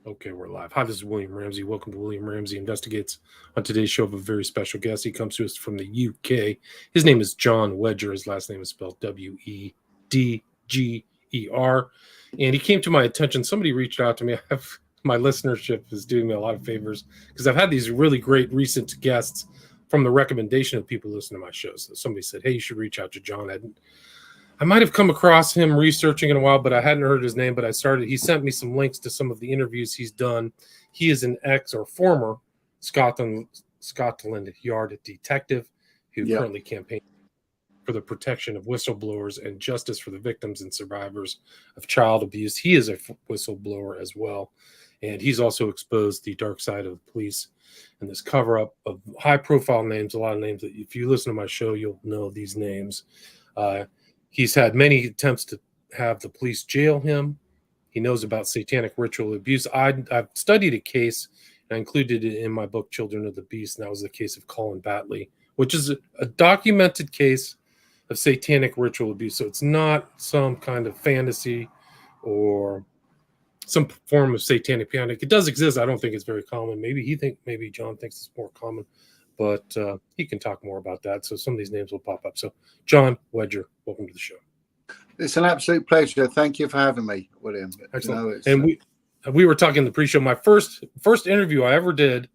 Okay, we're live. Hi, this is William Ramsey. Welcome to William Ramsey Investigates. On today's show, I have a very special guest. He comes to us from the UK. His name is Jon Wedger. His last name is spelled Wedger. And he came to my attention. Somebody reached out to me. My listenership is doing me a lot of favors because I've had these really great recent guests from the recommendation of people listening to my shows. So somebody said, hey, you should reach out to Jon. I might have come across him researching in a while, but I hadn't heard his name. But he sent me some links to some of the interviews he's done. He is an former Scotland Yard detective who currently campaigns for the protection of whistleblowers and justice for the victims and survivors of child abuse. He is a whistleblower as well. And he's also exposed the dark side of the police and this cover-up of high-profile names, a lot of names that if you listen to my show, you'll know these names. He's had many attempts to have the police jail him. He knows about satanic ritual abuse. I've studied a case, and I included it in my book, Children of the Beast, and that was the case of Colin Batley, which is a documented case of satanic ritual abuse. So it's not some kind of fantasy or some form of satanic panic. It does exist. I don't think it's very common. Maybe Jon thinks it's more common, but he can talk more about that. So some of these names will pop up. So Jon Wedger, welcome to the show. It's an absolute pleasure. Thank you for having me, William. Excellent. And we were talking in the pre-show. My first interview I ever did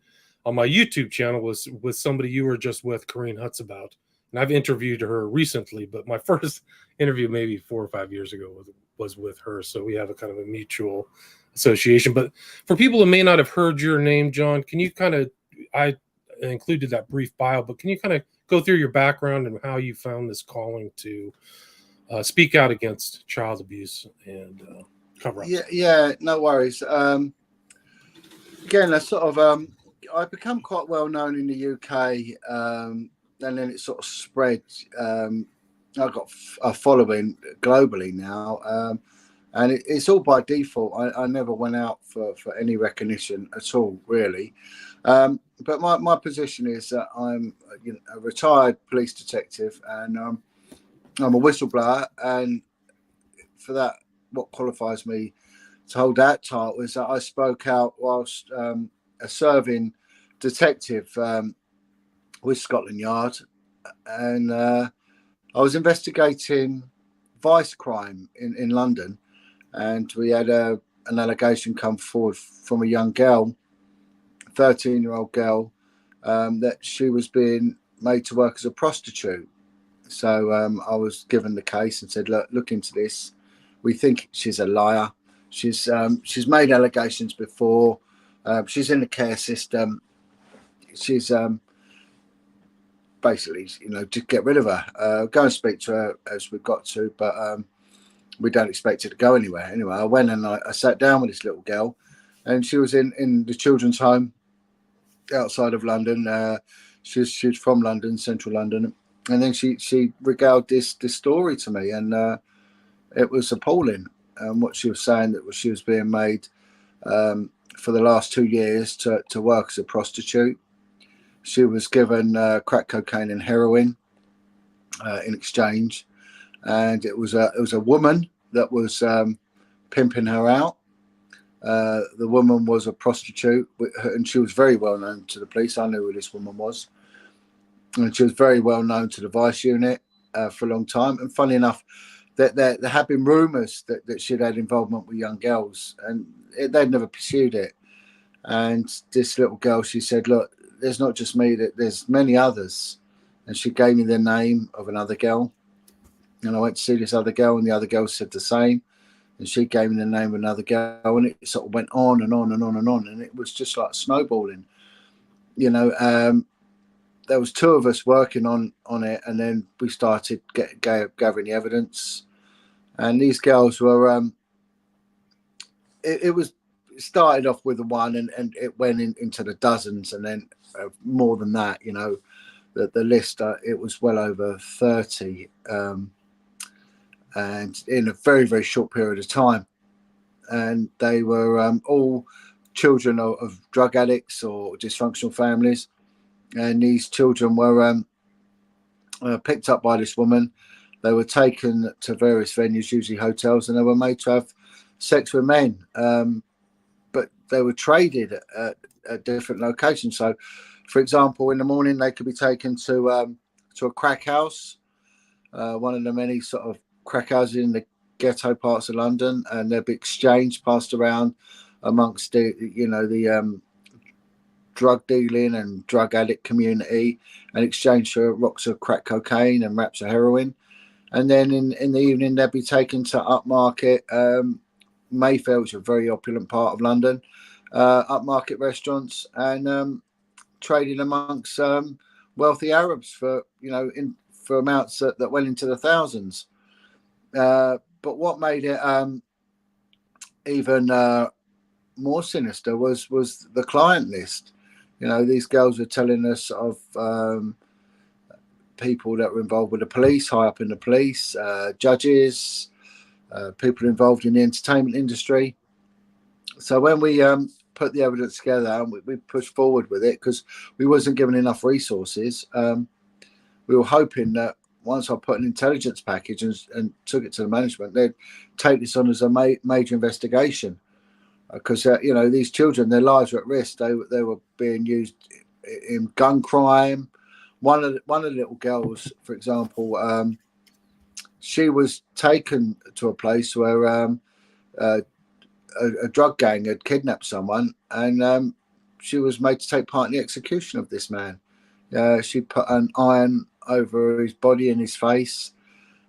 on my YouTube channel was with somebody you were just with, Corrine Hutz, about. And I've interviewed her recently, but my first interview maybe 4 or 5 years ago was with her. So we have a kind of a mutual association. But for people who may not have heard your name, Jon, can you I included that brief bio, but can you kind of go through your background and how you found this calling to speak out against child abuse and cover up? Yeah, no worries. Again, I sort of I've become quite well known in the UK, and then it sort of spread. I've got a following globally now, and it's all by default. I never went out for any recognition at all, really. But my position is that I'm a retired police detective, and I'm a whistleblower. And for that, what qualifies me to hold that title is that I spoke out whilst a serving detective with Scotland Yard, and I was investigating vice crime in London, and we had an allegation come forward from a young girl, 13-year-old girl, that she was being made to work as a prostitute. So I was given the case and said, look into this. We think she's a liar. She's made allegations before. She's in the care system. She's basically, just get rid of her. Go and speak to her as we've got to, but we don't expect her to go anywhere. Anyway, I went and I sat down with this little girl, and she was in the children's home outside of London. She's from London, central London, and then she regaled this story to me, and it was appalling. What she was saying, that she was being made for the last 2 years to work as a prostitute. She was given crack cocaine and heroin in exchange, and it was a woman that was pimping her out. The woman was a prostitute, and she was very well known to the police. I knew who this woman was, and she was very well known to the vice unit for a long time. And funny enough, that there had been rumours that she'd had involvement with young girls, and they'd never pursued it. And this little girl, she said, look, there's not just me, that there's many others. And she gave me the name of another girl, and I went to see this other girl, and the other girl said the same. And she gave me the name of another girl, and it sort of went on and on and on and on. And it was just like snowballing. There was 2 of us working on it, and then we started gathering the evidence. And these girls were, it started off with the one, and it went into the dozens, and then more than that, the list, it was well over 30. And in a very, very short period of time. And they were all children of drug addicts or dysfunctional families. And these children were picked up by this woman. They were taken to various venues, usually hotels, and they were made to have sex with men. But they were traded at different locations. So, for example, in the morning they could be taken to a crack house, one of the many sort of crack houses in the ghetto parts of London, and they'd be exchanged, passed around amongst the drug dealing and drug addict community, and exchanged for rocks of crack cocaine and wraps of heroin. And then in the evening they'd be taken to upmarket Mayfair, which is a very opulent part of London, upmarket restaurants, and trading amongst wealthy Arabs for amounts that went into the thousands. But what made it even more sinister was the client list. These girls were telling us of people that were involved with the police, high up in the police, judges, people involved in the entertainment industry. So when we put the evidence together and we pushed forward with it, because we wasn't given enough resources, we were hoping that once I put an intelligence package and took it to the management, they'd take this on as a major investigation. Because these children, their lives were at risk. They were being used in gun crime. One of the little girls, for example, she was taken to a place where a drug gang had kidnapped someone, and she was made to take part in the execution of this man. She put an iron over his body and his face,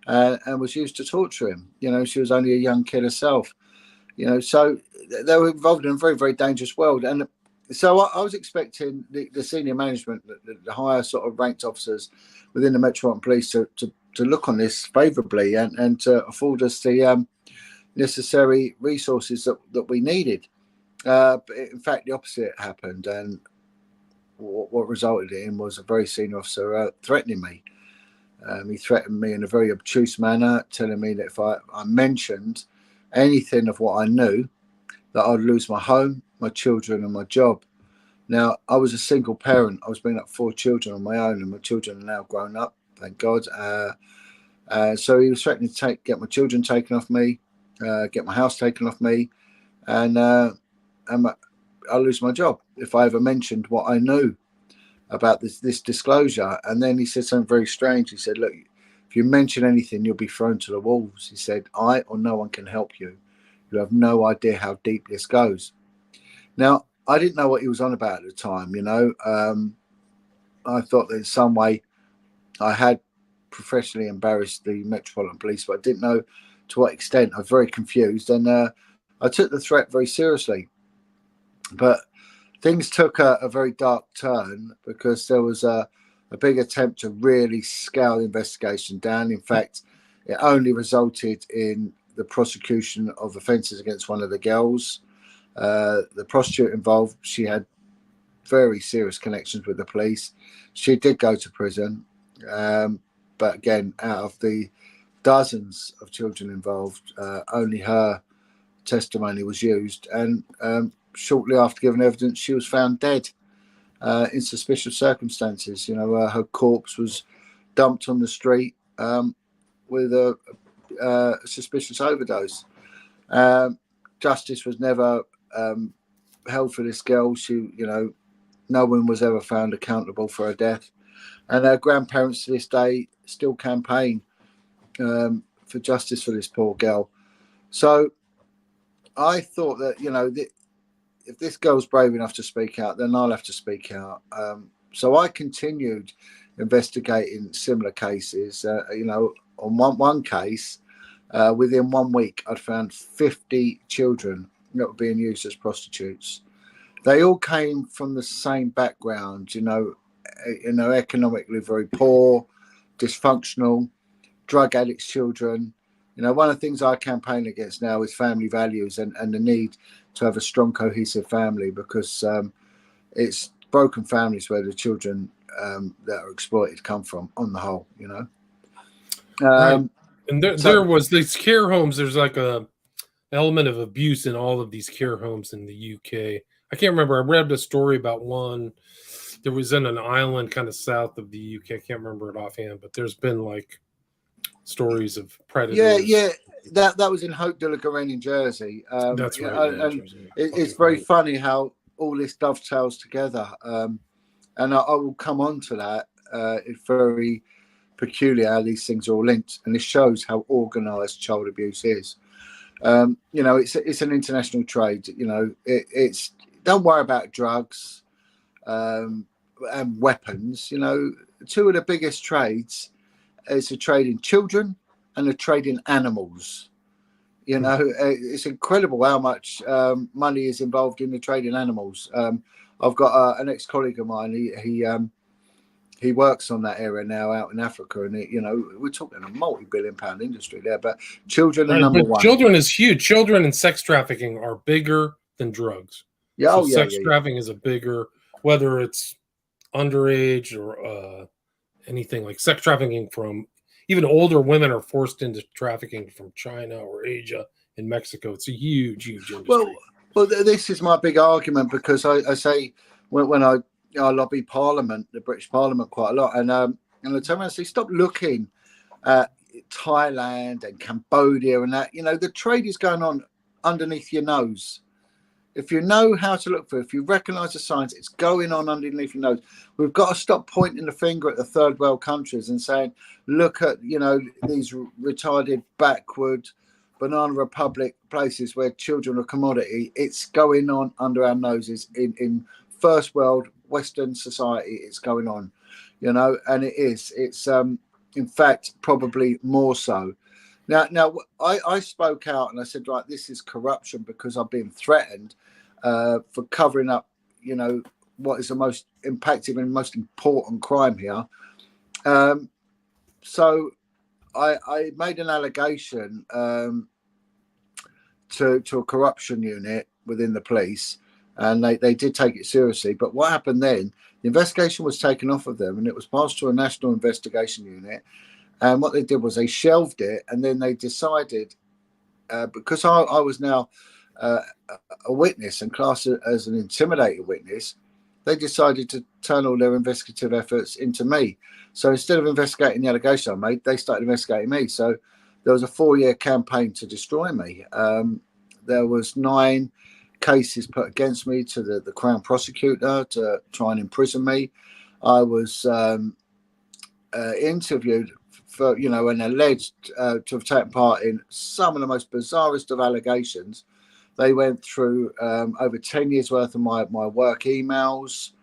and was used to torture him. She was only a young kid herself. So they were involved in a very, very dangerous world. And so I was expecting the senior management, the higher sort of ranked officers within the Metropolitan Police to look on this favourably and to afford us the necessary resources that we needed. But in fact, the opposite happened. And what resulted in was a very senior officer threatening me. He threatened me in a very obtuse manner, telling me that if I mentioned anything of what I knew, that I'd lose my home, my children, and my job. Now, I was a single parent. I was bringing up 4 children on my own, and my children are now grown up, thank God. So he was threatening to get my children taken off me, get my house taken off me, and I'll lose my job if I ever mentioned what I knew about this disclosure. And then he said something very strange. He said, look, if you mention anything, you'll be thrown to the wolves. He said, I or no one can help you. You have no idea how deep this goes. Now, I didn't know what he was on about at the time, I thought that in some way I had professionally embarrassed the Metropolitan Police, but I didn't know to what extent. I was very confused, and I took the threat very seriously. But things took a very dark turn, because there was a big attempt to really scale the investigation down. In fact, it only resulted in the prosecution of offences against one of the girls. The prostitute involved, she had very serious connections with the police. She did go to prison, but again, out of the dozens of children involved, only her testimony was used. And shortly after giving evidence, she was found dead in suspicious circumstances. Her corpse was dumped on the street with a suspicious overdose. Justice was never held for this girl. No one was ever found accountable for her death, and her grandparents to this day still campaign for justice for this poor girl. So I thought that if this girl's brave enough to speak out, then I'll have to speak out. So I continued investigating similar cases. On one case, within 1 week, I'd found 50 children that were being used as prostitutes. They all came from the same background, economically very poor, dysfunctional, drug addicts children. One of the things I campaign against now is family values and the need to have a strong, cohesive family, because it's broken families where the children that are exploited come from, on the whole, Right. And there was these care homes. There's like a element of abuse in all of these care homes in the UK. I can't remember. I read a story about one. There was in an island kind of south of the UK. I can't remember it offhand, but there's been like stories of predators. Yeah. That was in Haute de la Garenne in Jersey. That's right. And it's very funny how all this dovetails together. And I will come on to that. It's very peculiar how these things are all linked, and this shows how organised child abuse is. It's an international trade. It's don't worry about drugs and weapons. Two of the biggest trades is a trade in children and a trade in animals. It's incredible how much money is involved in the trade in animals. I've got an ex-colleague of mine. He works on that area now out in Africa, and we're talking a multi-billion-pound industry there. But children are number one. Children is huge. Children and sex trafficking are bigger than drugs. Yeah, sex trafficking is a bigger, whether it's underage or anything like sex trafficking from even older women are forced into trafficking from China or Asia and Mexico. It's a huge industry. Well, this is my big argument, because I say when I lobby Parliament, the British Parliament, quite a lot, and I tell them, I say, stop looking at Thailand and Cambodia and that. The trade is going on underneath your nose. If you know how to look for it, if you recognise the signs, it's going on underneath your nose. We've got to stop pointing the finger at the third world countries and saying, look at, these retarded, backward, banana republic places where children are commodity. It's going on under our noses in first world Western society. It's going on, and it is. It's, in fact, probably more so. Now, I spoke out and I said, right, this is corruption because I've been threatened for covering up, what is the most impactful and most important crime here. So I made an allegation to a corruption unit within the police, and they did take it seriously. But what happened then, the investigation was taken off of them and it was passed to a national investigation unit. And what they did was they shelved it, and then they decided, because I was now a witness and classed as an intimidated witness, they decided to turn all their investigative efforts into me. So instead of investigating the allegation I made, they started investigating me. So there was a 4-year campaign to destroy me. There was 9 cases put against me to the Crown prosecutor to try and imprison me. I was interviewed for, and alleged to have taken part in some of the most bizarrest of allegations. They went through over 10 years worth of my work emails.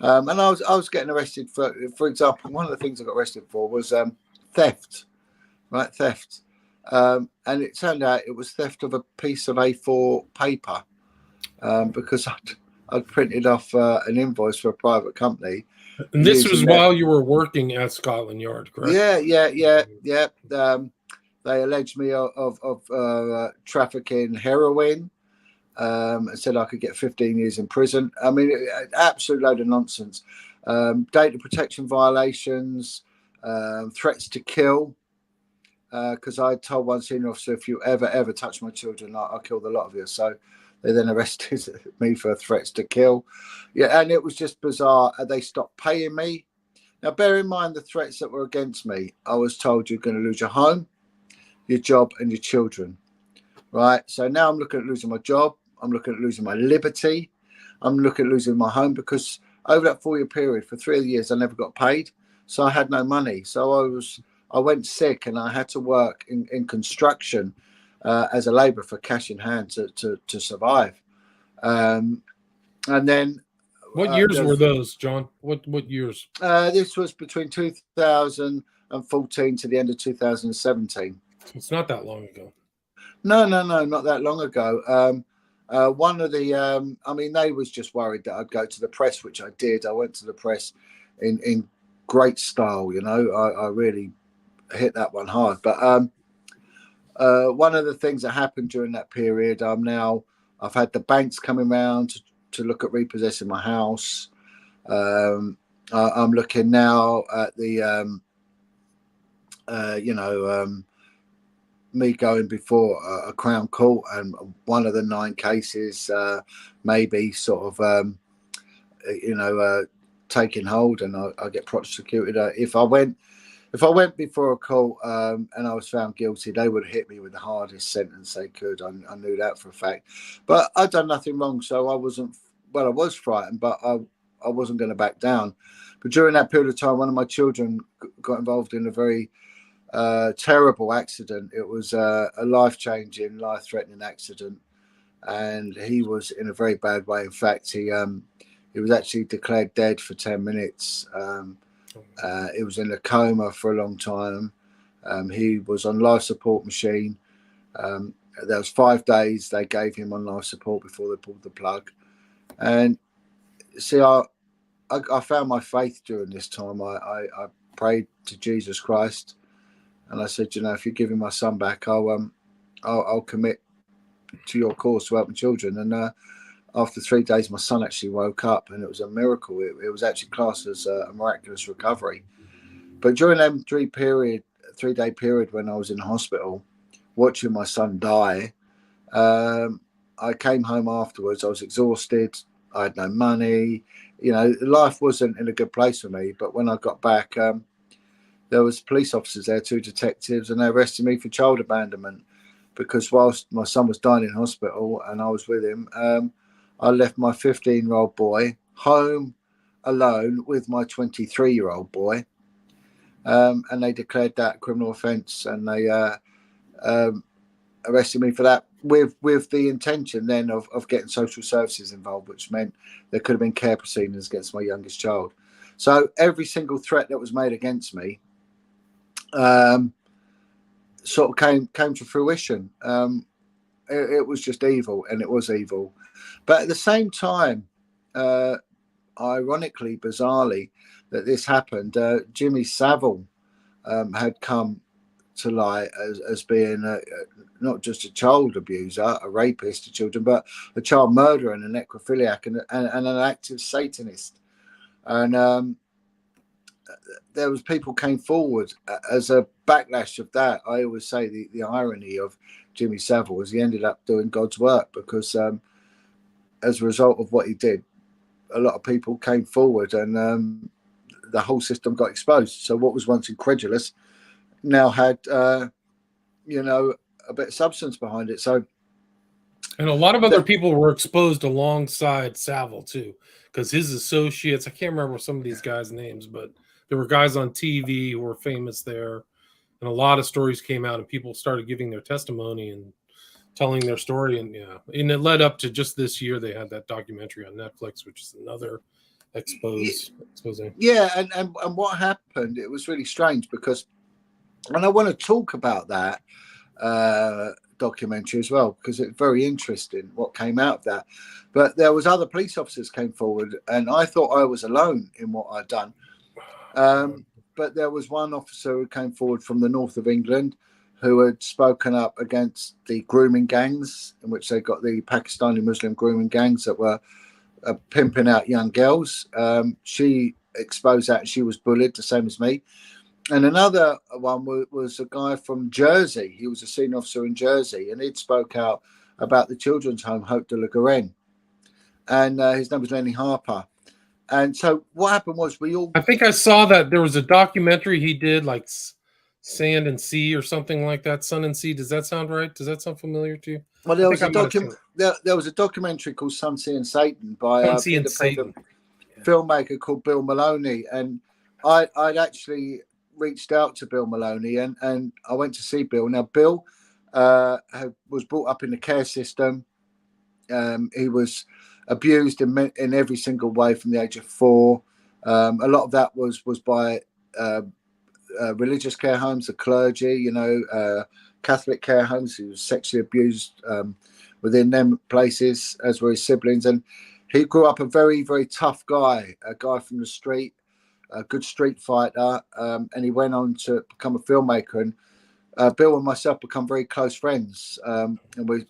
And I was getting arrested for example, one of the things I got arrested for was theft, right? Theft. And it turned out it was theft of a piece of A4 paper because I'd printed off an invoice for a private company. And this was while you were working at Scotland Yard, correct? Yeah. They alleged me of trafficking heroin and said I could get 15 years in prison. I mean, absolute load of nonsense. Data protection violations, threats to kill. Because I told one senior officer, if you ever touch my children, I'll kill the lot of you. So they then arrested me for threats to kill. Yeah, and it was just bizarre. They stopped paying me. Now, bear in mind the threats that were against me. I was told you're going to lose your home, your job, and your children. Right? So now I'm looking at losing my job. I'm looking at losing my liberty. I'm looking at losing my home, because over that 4-year period, for 3 years, I never got paid. So I had no money. So I went sick and I had to work in construction as a labourer for cash in hand to survive. And then, what years were those, John? What years? This was between 2014 to the end of 2017. It's not that long ago. No, not that long ago. One of the, they was just worried that I'd go to the press, which I did. I went to the press in great style. I really hit that one hard. But one of the things that happened during that period, I've had the banks coming around to look at repossessing my house. I'm looking now at the me going before a Crown Court, and one of the 9 cases maybe sort of taking hold, and I get prosecuted if I went if I went before a court and I was found guilty, they would hit me with the hardest sentence they could. I knew that for a fact. But I'd done nothing wrong, so I wasn't. Well, I was frightened, but I wasn't going to back down. But during that period of time, one of my children got involved in a very terrible accident. It was a life-changing, life-threatening accident, and he was in a very bad way. In fact, he was actually declared dead for 10 minutes. He was in a coma for a long time. He was on life support machine. There was 5 days they gave him on life support before they pulled the plug. And see, I found my faith during this time. I prayed to Jesus Christ, and I said, you know, if you're giving my son back, I'll commit to your cause to helping children. And after 3 days, my son actually woke up, and it was a miracle. It was actually classed as a miraculous recovery. But during that 3-day period when I was in hospital, watching my son die, I came home afterwards. I was exhausted. I had no money. You know, life wasn't in a good place for me. But when I got back, there was police officers there, 2 detectives, and they arrested me for child abandonment because whilst my son was dying in hospital and I was with him, I left my 15-year-old boy home alone with my 23-year-old boy, and they declared that a criminal offence, and they arrested me for that with the intention then of getting social services involved, which meant there could have been care proceedings against my youngest child. So every single threat that was made against me sort of came to fruition. It was just evil, and it was evil. But at the same time, ironically, bizarrely, that this happened, Jimmy Savile had come to light as being not just a child abuser, a rapist to children, but a child murderer and a necrophiliac and an active Satanist. And there was people came forward as a backlash of that. I always say the irony of Jimmy Savile was he ended up doing God's work, because as a result of what he did, a lot of people came forward, and the whole system got exposed. So what was once incredulous now had, you know, a bit of substance behind it. So, and a lot of other people were exposed alongside Savile too, because his associates, I can't remember some of these guys' names, but there were guys on TV who were famous there, and a lot of stories came out, and people started giving their testimony and telling their story. And and it led up to just this year they had that documentary on Netflix, which is another expose. Yeah, and what happened, it was really strange because, and I want to talk about that documentary as well, because it's very interesting what came out of that. But there was other police officers came forward, and I thought I was alone in what I'd done. But there was one officer who came forward from the north of England who had spoken up against the grooming gangs, in which they got the Pakistani Muslim grooming gangs that were pimping out young girls. She exposed that, and she was bullied the same as me. And another one was a guy from Jersey. He was a senior officer in Jersey, and he'd spoke out about the children's home, Hope de la Garenne. And his name was Lenny Harper. And so what happened was I think I saw that there was a documentary he did, like Sand and Sea or something like that. Sun and Sea. Does that sound right? Does that sound familiar to you? Well, there was a documentary called Sun, Sea and Satan by an independent filmmaker called Bill Maloney. And I'd actually reached out to Bill Maloney, and I went to see Bill. Now, Bill was brought up in the care system. He was abused in every single way from the age of 4. A lot of that was by religious care homes, the clergy, you know, Catholic care homes. He was sexually abused within them places, as were his siblings. And he grew up a very, very tough guy, a guy from the street, a good street fighter, and he went on to become a filmmaker. And Bill and myself become very close friends, and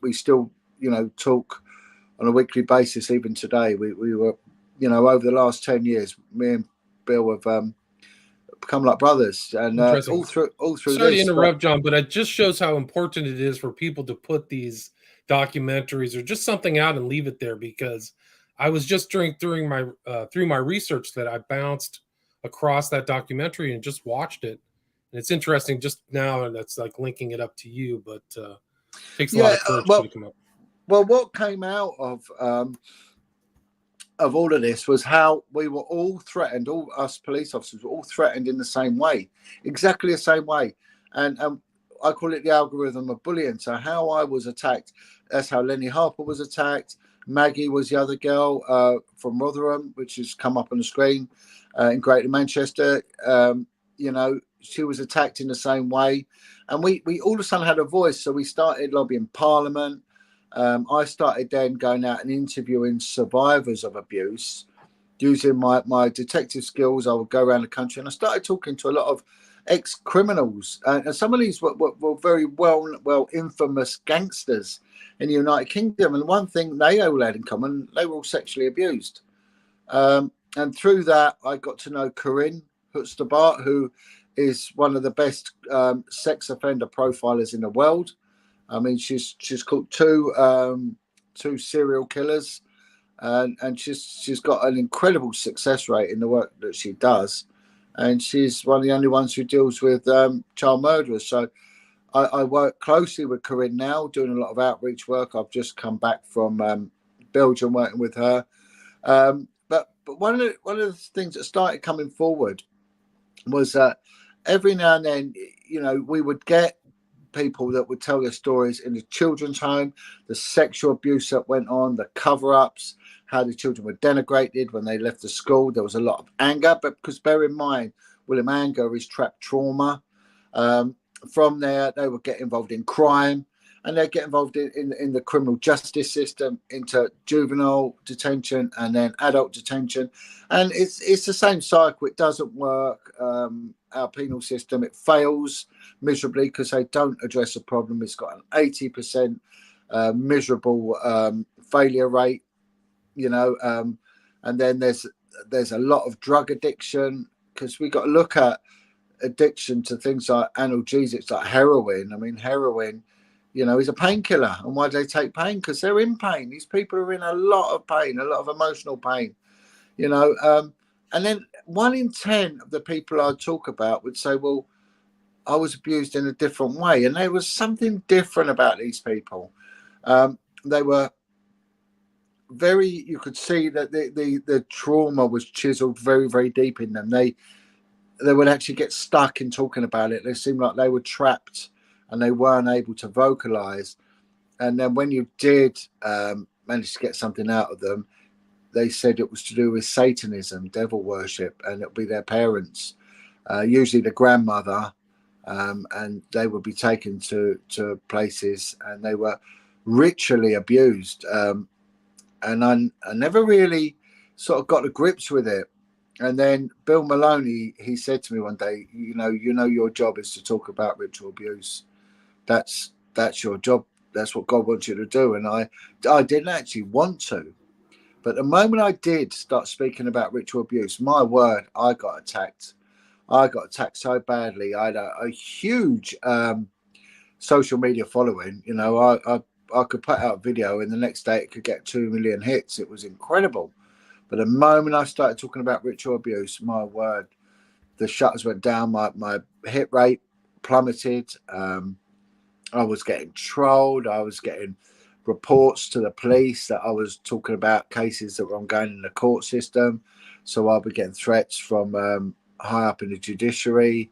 we still, you know, talk on a weekly basis. Even today, we were, you know, over the last 10 years, me and Bill have become like brothers, and all through. Sorry to interrupt, John, but it just shows how important it is for people to put these documentaries or just something out and leave it there, because I was just through my research that I bounced across that documentary and just watched it, And it's interesting just now, and that's like linking it up to you, but takes a lot of courage to come up. Well, what came out of all of this was how we were all threatened, all us police officers were all threatened in the same way, exactly the same way. And I call it the algorithm of bullying. So how I was attacked, that's how Lenny Harper was attacked. Maggie was the other girl from Rotherham, which has come up on the screen in Greater Manchester. You know, she was attacked in the same way. And we all of a sudden had a voice. So we started lobbying Parliament. I started then going out and interviewing survivors of abuse. Using my detective skills, I would go around the country and I started talking to a lot of ex-criminals. And some of these were very well infamous gangsters in the United Kingdom. And one thing they all had in common, they were all sexually abused. And through that, I got to know Corinne Hutzterbart, who is one of the best sex offender profilers in the world. I mean, she's caught two serial killers, and she's got an incredible success rate in the work that she does, and she's one of the only ones who deals with child murderers. So I work closely with Corinne now, doing a lot of outreach work. I've just come back from Belgium working with her, but one of the things that started coming forward was that every now and then, you know, we would get people that would tell their stories in the children's home, the sexual abuse that went on, the cover-ups, how the children were denigrated when they left the school. There was a lot of anger, but because bear in mind, William, anger is trapped trauma. From there, they would get involved in crime, and they get involved in the criminal justice system, into juvenile detention and then adult detention. And it's the same cycle. It doesn't work. Our penal system, it fails miserably because they don't address the problem. It's got an 80% miserable failure rate, you know, and then there's a lot of drug addiction, because we got to look at addiction to things like analgesics, like heroin. I mean, heroin, you know, is a painkiller. And why do they take pain? Because they're in pain. These people are in a lot of pain, a lot of emotional pain, you know. And then 1 in 10 of the people I talk about would say, well, I was abused in a different way. And there was something different about these people. They were very, you could see that the trauma was chiseled very, very deep in them. They would actually get stuck in talking about it. They seemed like they were trapped and they weren't able to vocalize. And then when you did manage to get something out of them, they said it was to do with Satanism, devil worship, and it'll be their parents, usually the grandmother, and they would be taken to places and they were ritually abused. And I never really sort of got to grips with it. And then Bill Maloney, he said to me one day, you know, your job is to talk about ritual abuse. That's your job. That's what God wants you to do. And I didn't actually want to. But the moment I did start speaking about ritual abuse, my word, I got attacked. I got attacked so badly. I had a huge social media following. You know, I could put out a video and the next day it could get 2 million hits. It was incredible. But the moment I started talking about ritual abuse, my word, the shutters went down. My hit rate plummeted. I was getting trolled. I was getting reports to the police that I was talking about cases that were ongoing in the court system. So I'll be getting threats from high up in the judiciary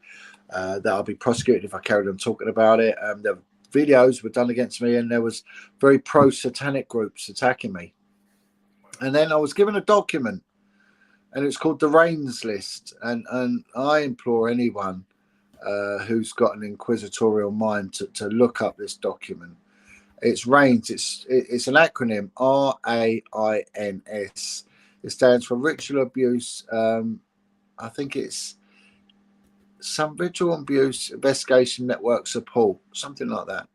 that I'll be prosecuted if I carried on talking about it. The videos were done against me, and there was very pro-satanic groups attacking me. And then I was given a document, and it's called the Reigns List. And I implore anyone who's got an inquisitorial mind to look up this document. It's Reigns. It's an acronym, RAINS. It stands for Ritual Abuse. I think it's some Ritual Abuse Investigation Network Support, something like that.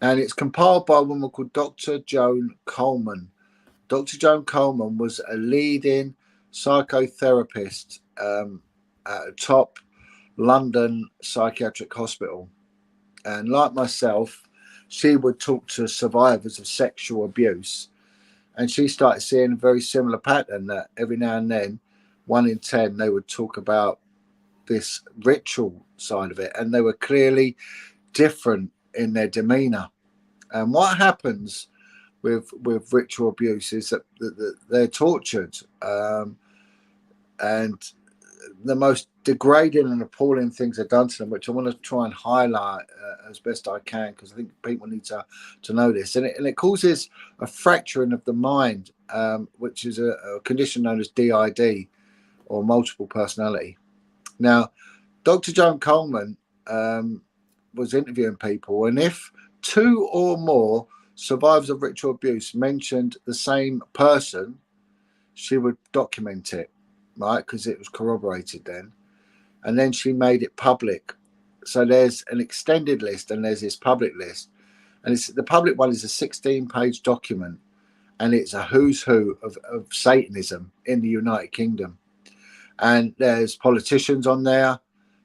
And it's compiled by a woman called Dr. Joan Coleman. Dr. Joan Coleman was a leading psychotherapist at a top London psychiatric hospital. And like myself, she would talk to survivors of sexual abuse. And she started seeing a very similar pattern, that every now and then, 1 in 10, they would talk about this ritual side of it, and they were clearly different in their demeanor. And what happens with ritual abuse is that they're tortured, and the most degrading and appalling things are done to them, which I want to try and highlight as best I can, because I think people need to know this. And it causes a fracturing of the mind, which is a condition known as DID, or multiple personality. Now, Dr. Joan Coleman was interviewing people, and if 2 or more survivors of ritual abuse mentioned the same person, she would document it, right? Because it was corroborated then. And then she made it public. So there's an extended list and there's this public list. And the public one is a 16-page document, and it's a who's who of Satanism in the United Kingdom. And there's politicians on there.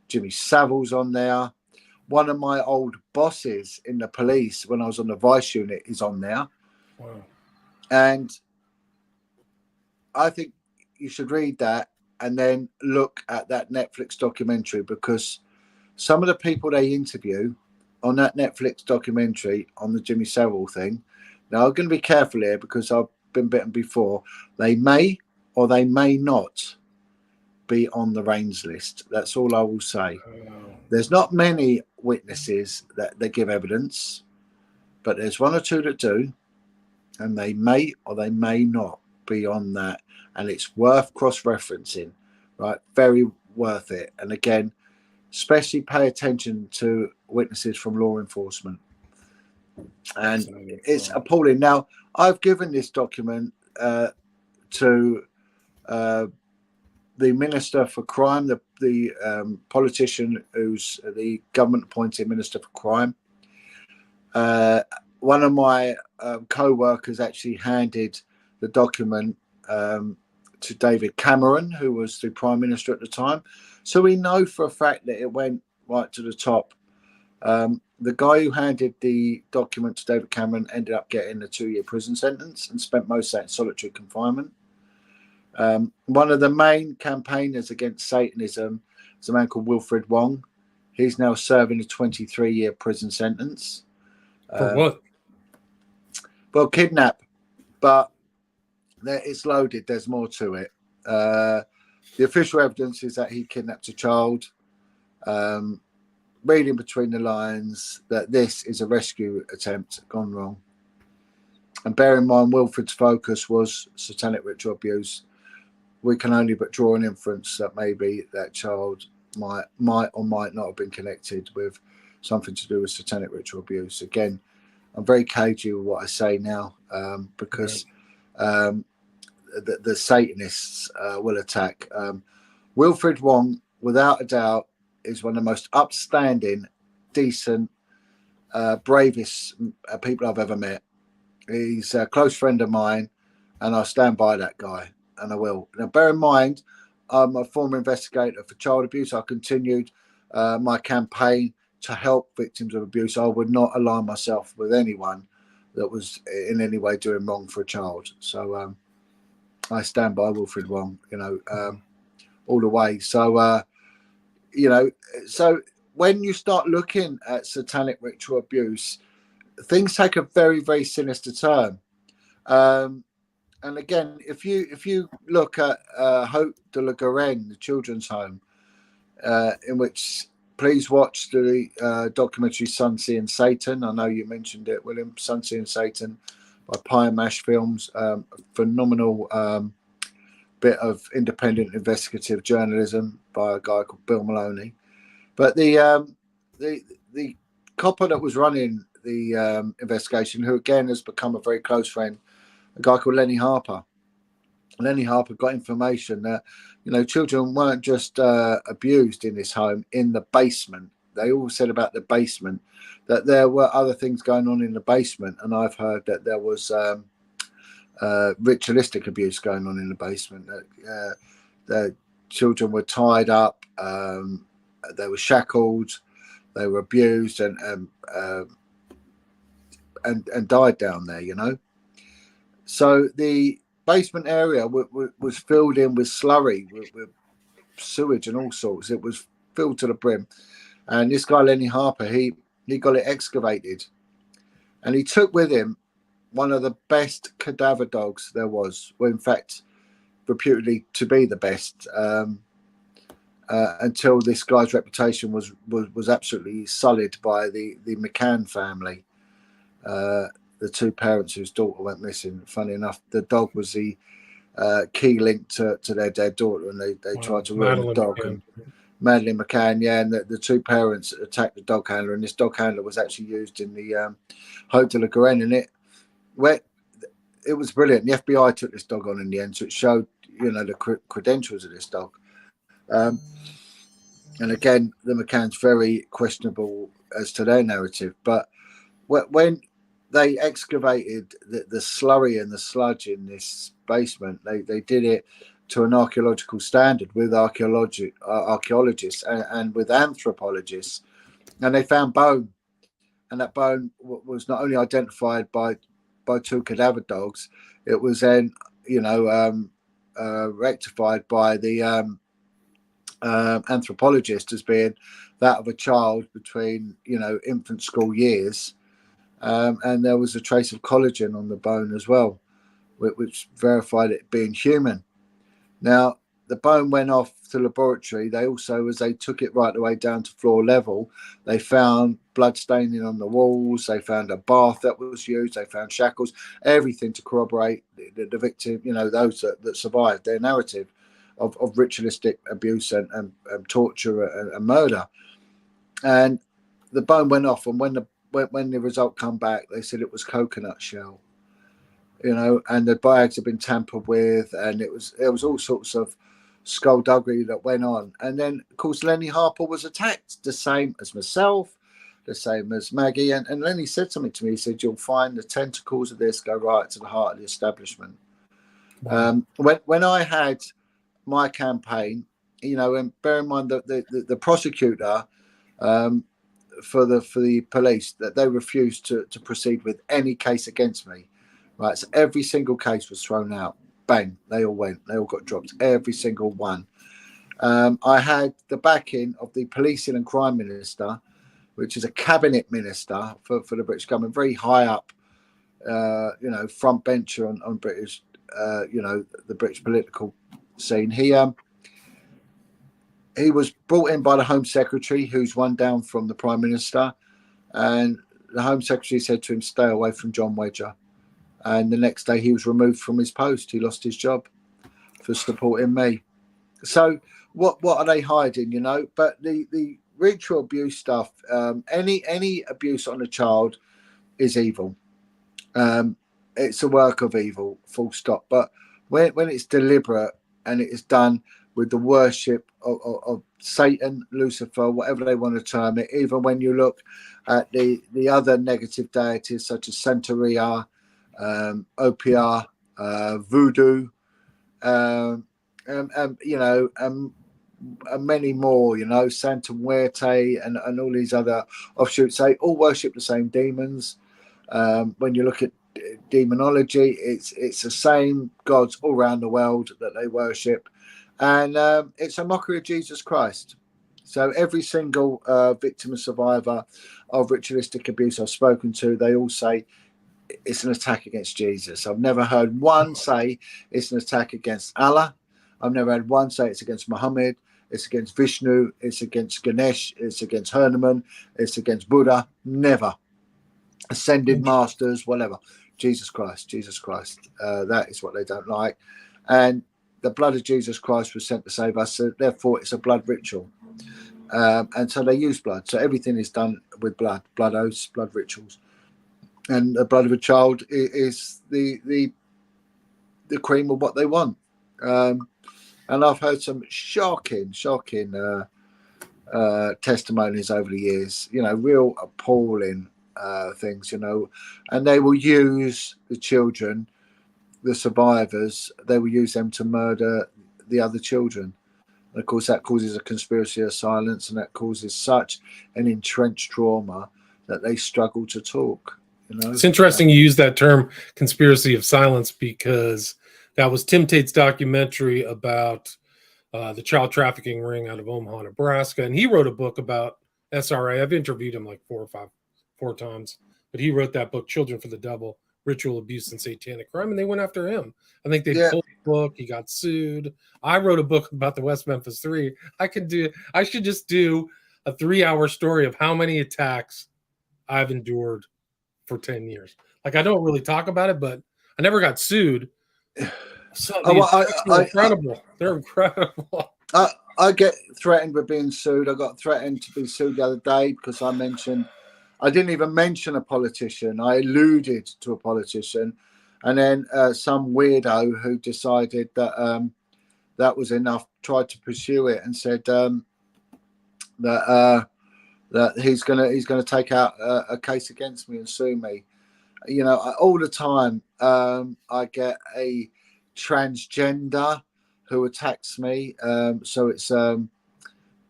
Jimmy Savile's on there. One of my old bosses in the police when I was on the Vice unit is on there. Wow. And I think you should read that and then look at that Netflix documentary, because some of the people they interview on that Netflix documentary on the Jimmy Savile thing, now I'm going to be careful here because I've been bitten before, they may or they may not be on the RAINS list. That's all I will say. There's not many witnesses that they give evidence, but there's 1 or 2 that do, and they may or they may not be on that. And it's worth cross-referencing, right? Very worth it. And again, especially pay attention to witnesses from law enforcement. And it's appalling. Now, I've given this document to the Minister for Crime, the politician who's the government-appointed Minister for Crime. One of my co-workers actually handed the document to David Cameron, who was the Prime Minister at the time. So we know for a fact that it went right to the top. The guy who handed the document to David Cameron ended up getting a 2-year prison sentence and spent most of that in solitary confinement. One of the main campaigners against Satanism is a man called Wilfred Wong. He's now serving a 23-year prison sentence. For what? Well, kidnap, but it's loaded. There's more to it. The official evidence is that he kidnapped a child. Reading between the lines that this is a rescue attempt gone wrong. And bear in mind, Wilfred's focus was satanic ritual abuse. We can only but draw an inference that maybe that child might or might not have been connected with something to do with satanic ritual abuse. Again, I'm very cagey with what I say now, because the Satanists will attack. Wilfred Wong, without a doubt, is one of the most upstanding, decent, bravest people I've ever met. He's a close friend of mine, and I stand by that guy, and I will. Now, bear in mind, I'm a former investigator for child abuse. I continued my campaign to help victims of abuse. I would not align myself with anyone that was in any way doing wrong for a child. So I stand by Wilfred Wong, all the way. So, so when you start looking at satanic ritual abuse, things take a very, very sinister turn. And again, if you look at Hope de la Garenne, the children's home, in which please watch the documentary Sun Seeing Satan. I know you mentioned it, William. Sun Seeing Satan by Pie and Mash Films. Phenomenal bit of independent investigative journalism by a guy called Bill Maloney. But the copper that was running the investigation, who again has become a very close friend, a guy called Lenny Harper. Lenny Harper got information that, children weren't just abused in this home, in the basement. They all said about the basement, that there were other things going on in the basement. And I've heard that there was ritualistic abuse going on in the basement. The children were tied up, they were shackled, they were abused and died down there, So the basement area was filled in with slurry, with sewage and all sorts. It was filled to the brim. And this guy, Lenny Harper, he got it excavated. And he took with him one of the best cadaver dogs there was. Well, in fact, reputedly to be the best, until this guy's reputation was absolutely sullied by the McCann family. The two parents whose daughter went missing. Funny enough, the dog was the key link to their dead daughter, and they tried to ruin the dog. And Marilyn McCann, yeah, and the two parents attacked the dog handler, and this dog handler was actually used in the Hope de la Garenne, and it was brilliant. The FBI took this dog on in the end, so it showed, you know, the credentials of this dog. And again, the McCann's very questionable as to their narrative, but when they excavated the slurry and the sludge in this basement, they did it to an archaeological standard with archaeologists and with anthropologists, and they found bone, and that bone was not only identified by two cadaver dogs, it was then, you know, rectified by the anthropologist as being that of a child between, you know, infant school years, and there was a trace of collagen on the bone as well, which verified it being human. Now, the bone went off to laboratory. They also, as they took it right the way down to floor level, they found blood staining on the walls. They found a bath that was used. They found shackles, everything to corroborate the victim, you know, those that survived, their narrative of ritualistic abuse and torture and murder. And the bone went off, and when the result come back, they said it was coconut shell. You know, and the bags had been tampered with, and it was all sorts of skullduggery that went on. And then, of course, Lenny Harper was attacked, the same as myself, the same as Maggie. And Lenny said something to me. He said, "You'll find the tentacles of this go right to the heart of the establishment." Wow. When I had my campaign, you know, and bear in mind that the prosecutor for the police, that they refused to proceed with any case against me. Right, so every single case was thrown out. Bang, they all went. They all got dropped. Every single one. I had the backing of the Policing and Crime Minister, which is a cabinet minister for the British government, very high up, you know, front bencher on British, you know, the British political scene. He was brought in by the Home Secretary, who's one down from the Prime Minister, and the Home Secretary said to him, "Stay away from Jon Wedger." And the next day he was removed from his post. He lost his job for supporting me. So what are they hiding, you know? But the ritual abuse stuff, any abuse on a child is evil. It's a work of evil, full stop. But when it's deliberate and it is done with the worship of Satan, Lucifer, whatever they want to term it, even when you look at the other negative deities such as Santeria, OPR, voodoo, you know, and many more, you know, Santa Muerte and all these other offshoots, they all worship the same demons. When you look at demonology, it's the same gods all around the world that they worship, and it's a mockery of Jesus Christ. So every single victim and survivor of ritualistic abuse I've spoken to, they all say it's an attack against Jesus. I've never heard one say it's an attack against Allah. I've never heard one say it's against Muhammad. It's against Vishnu. It's against Ganesh. It's against Hanuman. It's against Buddha. Never. Ascended masters, whatever. Jesus Christ, Jesus Christ. That is what they don't like. And the blood of Jesus Christ was sent to save us. So therefore, it's a blood ritual. And so they use blood. So everything is done with blood oaths, blood rituals. And the blood of a child is the cream of what they want. And I've heard some shocking testimonies over the years, you know, real appalling things, you know, and they will use the children, the survivors, they will use them to murder the other children. And of course, that causes a conspiracy of silence, and that causes such an entrenched trauma that they struggle to talk. You know? It's interesting you use that term conspiracy of silence, because that was Tim Tate's documentary about the child trafficking ring out of Omaha, Nebraska. And he wrote a book about SRA. I've interviewed him like four times, but he wrote that book, Children for the Devil, Ritual Abuse and Satanic Crime, and they went after him. I think they pulled the book. He got sued. I wrote a book about the West Memphis Three. I should just do a 3-hour story of how many attacks I've endured for 10 years. Like, I don't really talk about it, but I never got sued. So they're incredible. They're incredible. I get threatened with being sued. I got threatened to be sued the other day because I didn't even mention a politician. I alluded to a politician, and then some weirdo who decided that that was enough tried to pursue it and said that he's gonna take out a case against me and sue me. You know, all the time I get a transgender who attacks me. So it's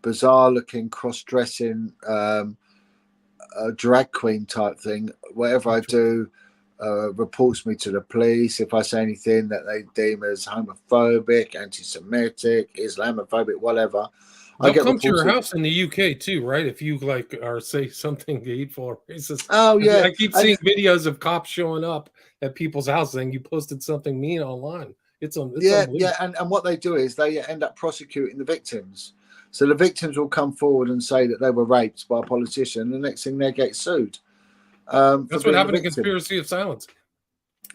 bizarre looking, cross-dressing, a drag queen type thing. Whatever I do, reports me to the police. If I say anything that they deem as homophobic, anti-Semitic, Islamophobic, whatever, They'll come to your house in the UK too, right? If you say something hateful or racist. Oh yeah, I keep seeing videos of cops showing up at people's house saying you posted something mean online. It's and what they do is they end up prosecuting the victims. So the victims will come forward and say that they were raped by a politician. The next thing they get sued. That's what happened in Conspiracy of Silence.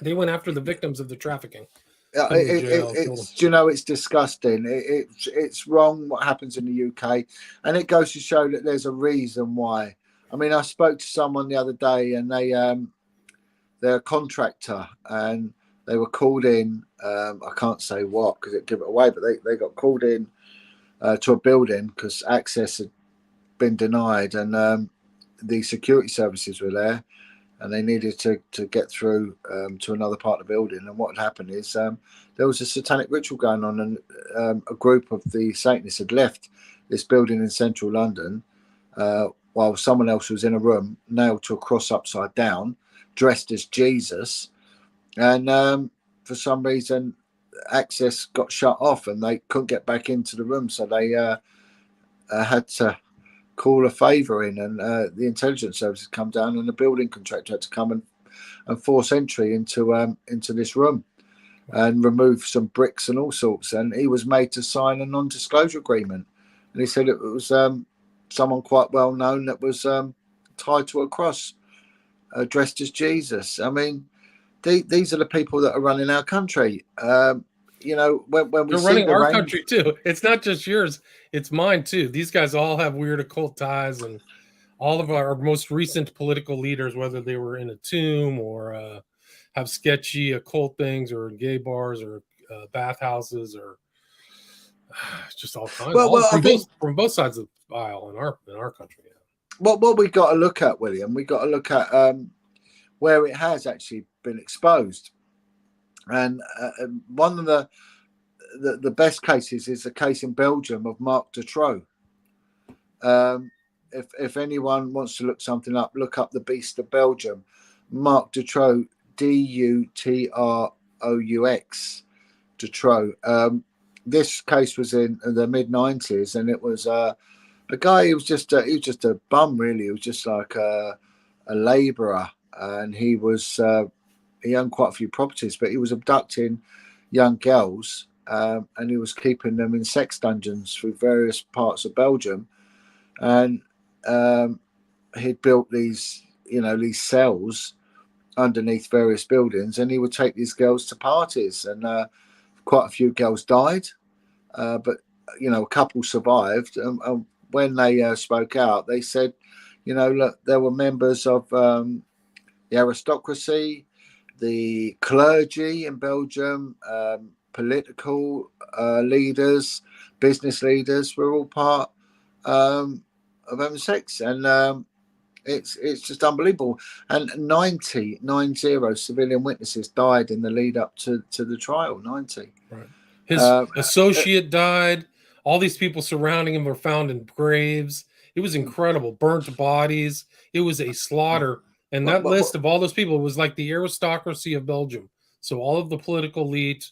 They went after the victims of the trafficking. It's disgusting. It's wrong what happens in the UK, and it goes to show that there's a reason why. I mean, I spoke to someone the other day, and they're a contractor, and they were called in. I can't say what because it give it away, but they got called in to a building because access had been denied, and the security services were there. And they needed to get through to another part of the building. And what had happened is there was a satanic ritual going on, and a group of the Satanists had left this building in central London while someone else was in a room, nailed to a cross upside down, dressed as Jesus. And for some reason, access got shut off and they couldn't get back into the room. So they had to call a favour in, and the intelligence services come down, and the building contractor had to come and force entry into this room and remove some bricks and all sorts. And he was made to sign a non-disclosure agreement, and he said it was someone quite well known that was tied to a cross, dressed as Jesus. I mean, these are the people that are running our country. You know, when we they're running our country too. It's not just yours; it's mine too. These guys all have weird occult ties, and all of our most recent political leaders, whether they were in a tomb or have sketchy occult things, or in gay bars, or bathhouses, or just all kinds. From both sides of the aisle in our country. Yeah. What we got to look at, William, we got to look at where it has actually been exposed. And one of the best cases is the case in Belgium of Marc Dutroux. If anyone wants to look something up, look up the Beast of Belgium. Marc Dutroux, Dutroux, Dutroux. This case was in the mid-90s, and it was a guy who was just a bum, really. He was just like a labourer, and he owned quite a few properties, but he was abducting young girls, and he was keeping them in sex dungeons through various parts of Belgium. And he'd built these cells underneath various buildings, and he would take these girls to parties. And quite a few girls died, but a couple survived. And when they spoke out, they said, look, there were members of the aristocracy, the clergy in Belgium, political leaders, business leaders were all part of having sex, and it's just unbelievable. And 90 civilian witnesses died in the lead up to the trial. 90. Right. His associate died. All these people surrounding him were found in graves. It was incredible. Burnt bodies. It was a slaughter. And that list of all those people was like the aristocracy of Belgium. So all of the political elite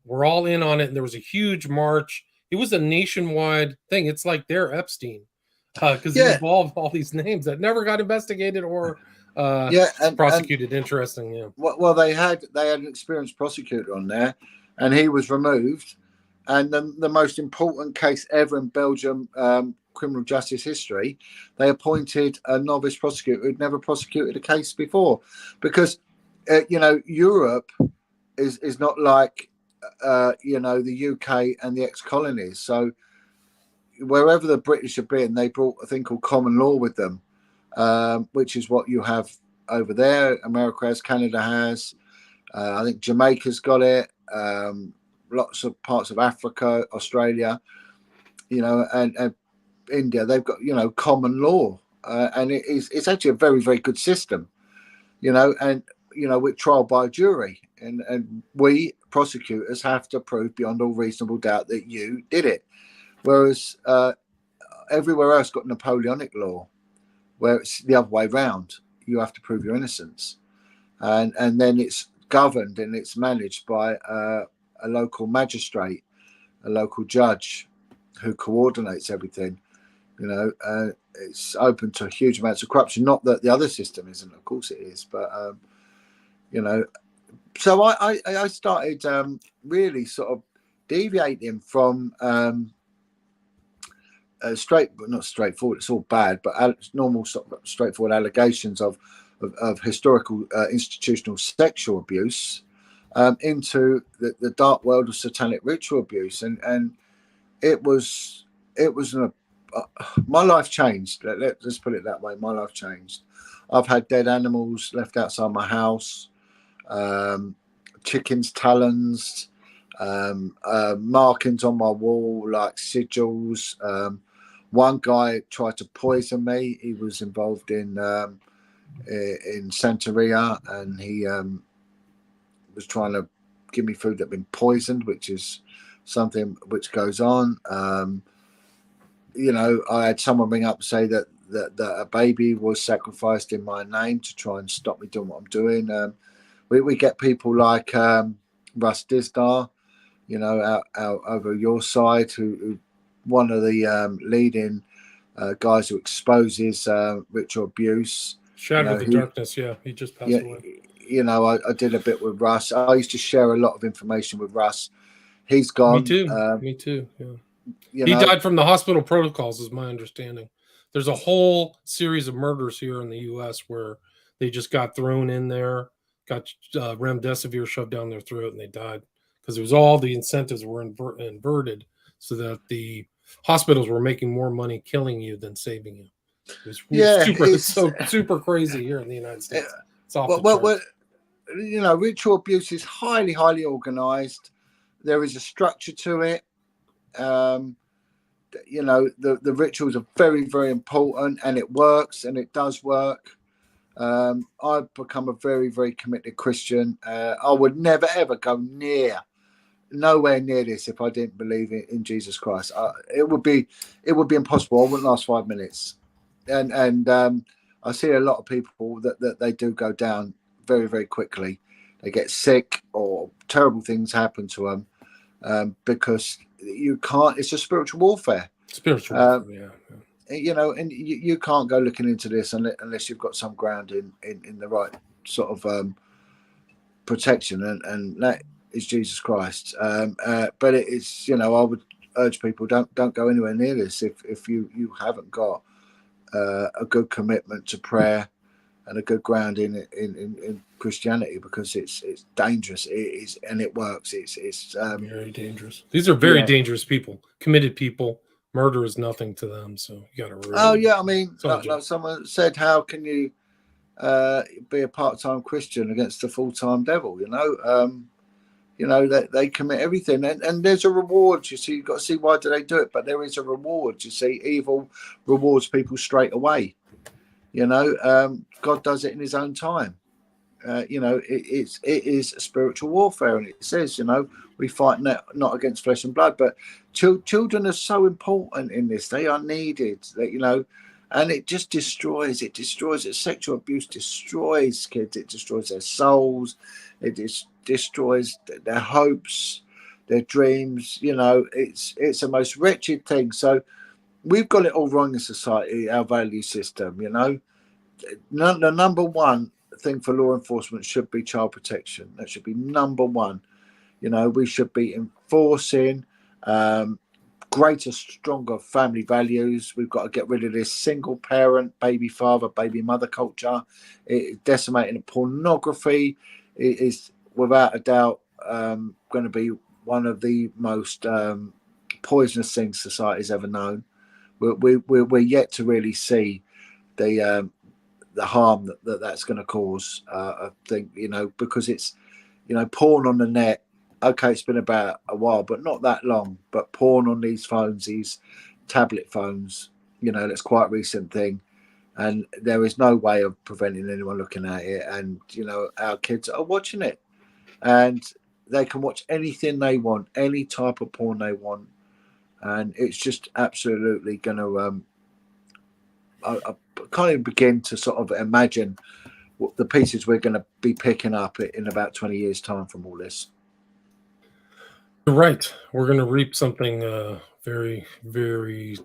were all in on it. And there was a huge march, it was a nationwide thing. It's like they're Epstein, because it Yeah, involved all these names that never got investigated or yeah, and prosecuted. Interesting, yeah. well, they had an experienced prosecutor on there, and he was removed. And the most important case ever in Belgium criminal justice history, they appointed a novice prosecutor who'd never prosecuted a case before, because Europe is not like the UK and the ex-colonies. So wherever the British have been, they brought a thing called common law with them, which is what you have over there. America has, Canada has, I think Jamaica's got it. Lots of parts of Africa, Australia, and India, they've got common law, and it's actually a very, very good system, and with trial by jury, and we prosecutors have to prove beyond all reasonable doubt that you did it, whereas everywhere else got Napoleonic law, where it's the other way round. You have to prove your innocence, and then it's governed and it's managed by a local magistrate, a local judge who coordinates everything. It's open to huge amounts of corruption. Not that the other system isn't, of course it is, but so I started really sort of deviating from not straightforward, it's all bad, but normal sort of straightforward allegations of historical institutional sexual abuse into the dark world of satanic ritual abuse, and it was my life changed. Let's put it that way. My life changed. I've had dead animals left outside my house, chickens' talons, markings on my wall like sigils. One guy tried to poison me. He was involved in Santeria, and he was trying to give me food that had been poisoned, which is something which goes on. I had someone ring up and say that a baby was sacrificed in my name to try and stop me doing what I'm doing. We get people like Russ Disdar, out over your side, who one of the leading guys who exposes ritual abuse. Shadow of the Darkness, yeah, he just passed away. I did a bit with Russ. I used to share a lot of information with Russ. He's gone. Me too. Yeah. He died from the hospital protocols, is my understanding. There's a whole series of murders here in the U.S. where they just got thrown in there, got remdesivir shoved down their throat, and they died because it was all the incentives were inverted so that the hospitals were making more money killing you than saving you. It's super crazy here in the United States. It's off the charts. Ritual abuse is highly, highly organized. There is a structure to it. The rituals are very, very important, and it works, and it does work. I've become a very, very committed Christian. I would never, ever go nowhere near this if I didn't believe in Jesus Christ. It would be impossible. I wouldn't last 5 minutes. And I see a lot of people that they do go down very, very quickly. They get sick or terrible things happen to them because you can't. It's a spiritual warfare. Yeah. And you can't go looking into this unless you've got some ground in the right sort of protection, and that is Jesus Christ. But it's I would urge people don't go anywhere near this if you haven't got a good commitment to prayer and a good ground in Christianity, because it's dangerous. It is, and it works. It's very dangerous. These are very dangerous people, committed people. Murder is nothing to them, so you got to really. Oh yeah, I mean, like someone said, how can you be a part-time Christian against a full-time devil? That they commit everything, and there's a reward. You see, you've got to see why do they do it, but there is a reward. You see, evil rewards people straight away. God does it in His own time. It is spiritual warfare, and it says, we fight not against flesh and blood, but children are so important in this. They are needed. And it just destroys. It destroys it. Sexual abuse destroys kids. It destroys their souls. It destroys their hopes. their dreams. You know, it's the most wretched thing. So we've got it all wrong in society, our value system. You know, the number one thing for law enforcement should be child protection. That should be number one. You know, we should be enforcing greater, stronger family values. We've got to get rid of this single parent, baby father, baby mother culture. It's decimating the pornography. It is without a doubt going to be one of the most poisonous things society's ever known. We're yet to really see the harm that's going to cause. I think, you know, because it's, you know, porn on the net. Okay, it's been about a while, but not that long. But porn on these phones, these tablet phones, you know, that's quite a recent thing. And there is no way of preventing anyone looking at it. And, you know, our kids are watching it. And they can watch anything they want, any type of porn they want. And it's just absolutely going to... I can't even begin to sort of imagine what the pieces we're going to be picking up in about 20 years' time from all this. You're right. We're going to reap something very, very